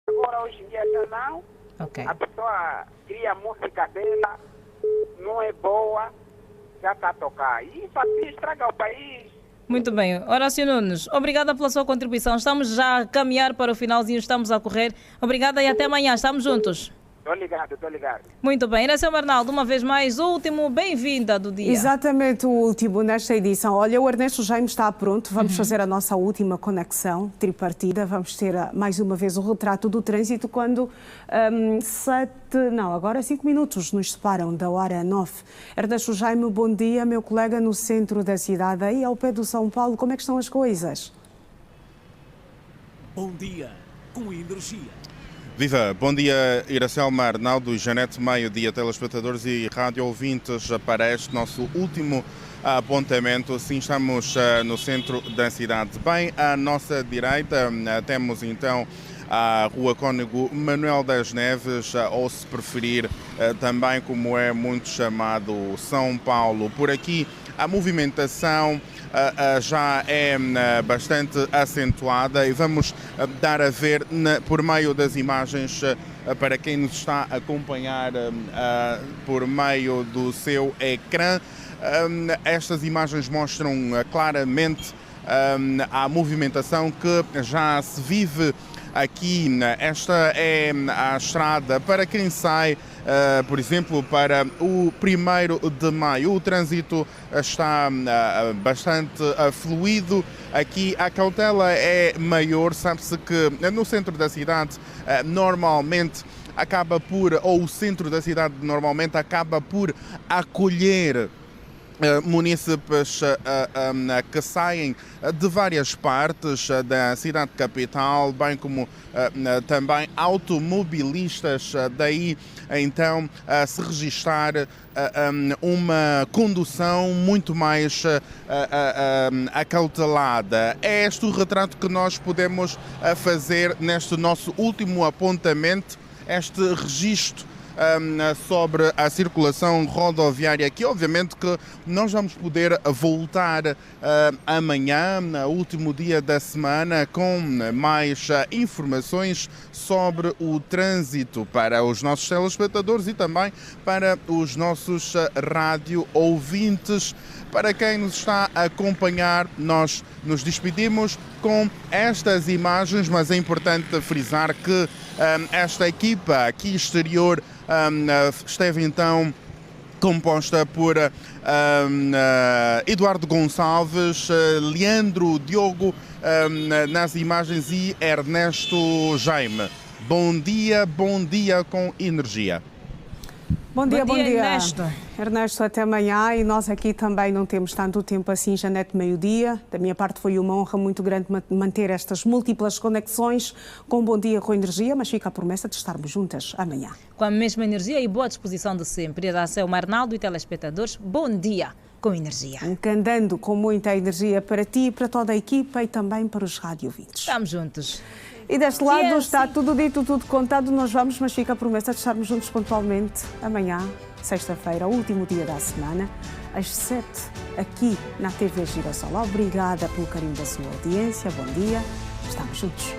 Agora hoje em dia já não. Okay. A pessoa cria a música dela, não é boa, já está a tocar. E isso aqui estraga o país. Muito bem. Horácio Nunes, obrigada pela sua contribuição. Estamos já a caminhar para o finalzinho, estamos a correr. Obrigada e até amanhã. Estamos juntos. Estou ligado. Muito bem. Iracema Arnaldo, uma vez mais, último, bem-vinda do dia. Exatamente, o último nesta edição. Olha, o Ernesto Jaime está pronto. Vamos fazer a nossa última conexão tripartida. Vamos ter mais uma vez o retrato do trânsito quando agora 5 minutos nos separam da hora 9. Ernesto Jaime, bom dia. Meu colega no centro da cidade, aí ao pé do São Paulo, como é que estão as coisas? Bom dia, com energia. Viva! Bom dia, Iracema Arnaldo e Janete, meio-dia, telespectadores e rádio ouvintes, para este nosso último apontamento. Sim, estamos no centro da cidade. Bem à nossa direita temos então a Rua Cônego Manuel das Neves, ou se preferir também como é muito chamado São Paulo. Por aqui a movimentação já é bastante acentuada e vamos dar a ver por meio das imagens para quem nos está a acompanhar por meio do seu ecrã. Estas imagens mostram claramente a movimentação que já se vive aqui. Esta é a estrada para quem sai, por exemplo, para o 1º de maio. O trânsito está bastante fluido. Aqui a cautela é maior. Sabe-se que no centro da cidade normalmente acaba por, ou o centro da cidade normalmente acaba por acolher munícipes que saem de várias partes da cidade capital, bem como também automobilistas, daí então se registar uma condução muito mais acautelada. É este o retrato que nós podemos fazer neste nosso último apontamento, este registro sobre a circulação rodoviária aqui. Obviamente que nós vamos poder voltar amanhã, no último dia da semana, com mais informações sobre o trânsito para os nossos telespectadores e também para os nossos rádio ouvintes. Para quem nos está a acompanhar, nós nos despedimos com estas imagens, mas é importante frisar que esta equipa aqui exterior esteve então composta por Eduardo Gonçalves, Leandro Diogo nas imagens e Ernesto Jaime. Bom dia com energia. Bom dia. Ernesto. Ernesto, até amanhã. E nós aqui também não temos tanto tempo assim, Janete, meio-dia. Da minha parte foi uma honra muito grande manter estas múltiplas conexões com Bom Dia com Energia, mas fica a promessa de estarmos juntas amanhã. Com a mesma energia e boa disposição de sempre. Iracema Arnaldo e telespectadores, bom dia com energia. Andando com muita energia para ti, para toda a equipa e também para os rádio ouvintes. Estamos juntos. E deste lado está tudo dito, tudo contado. Nós vamos, mas fica a promessa de estarmos juntos pontualmente amanhã, sexta-feira, o último dia da semana, às 7, aqui na TV Girassol. Obrigada pelo carinho da sua audiência. Bom dia. Estamos juntos.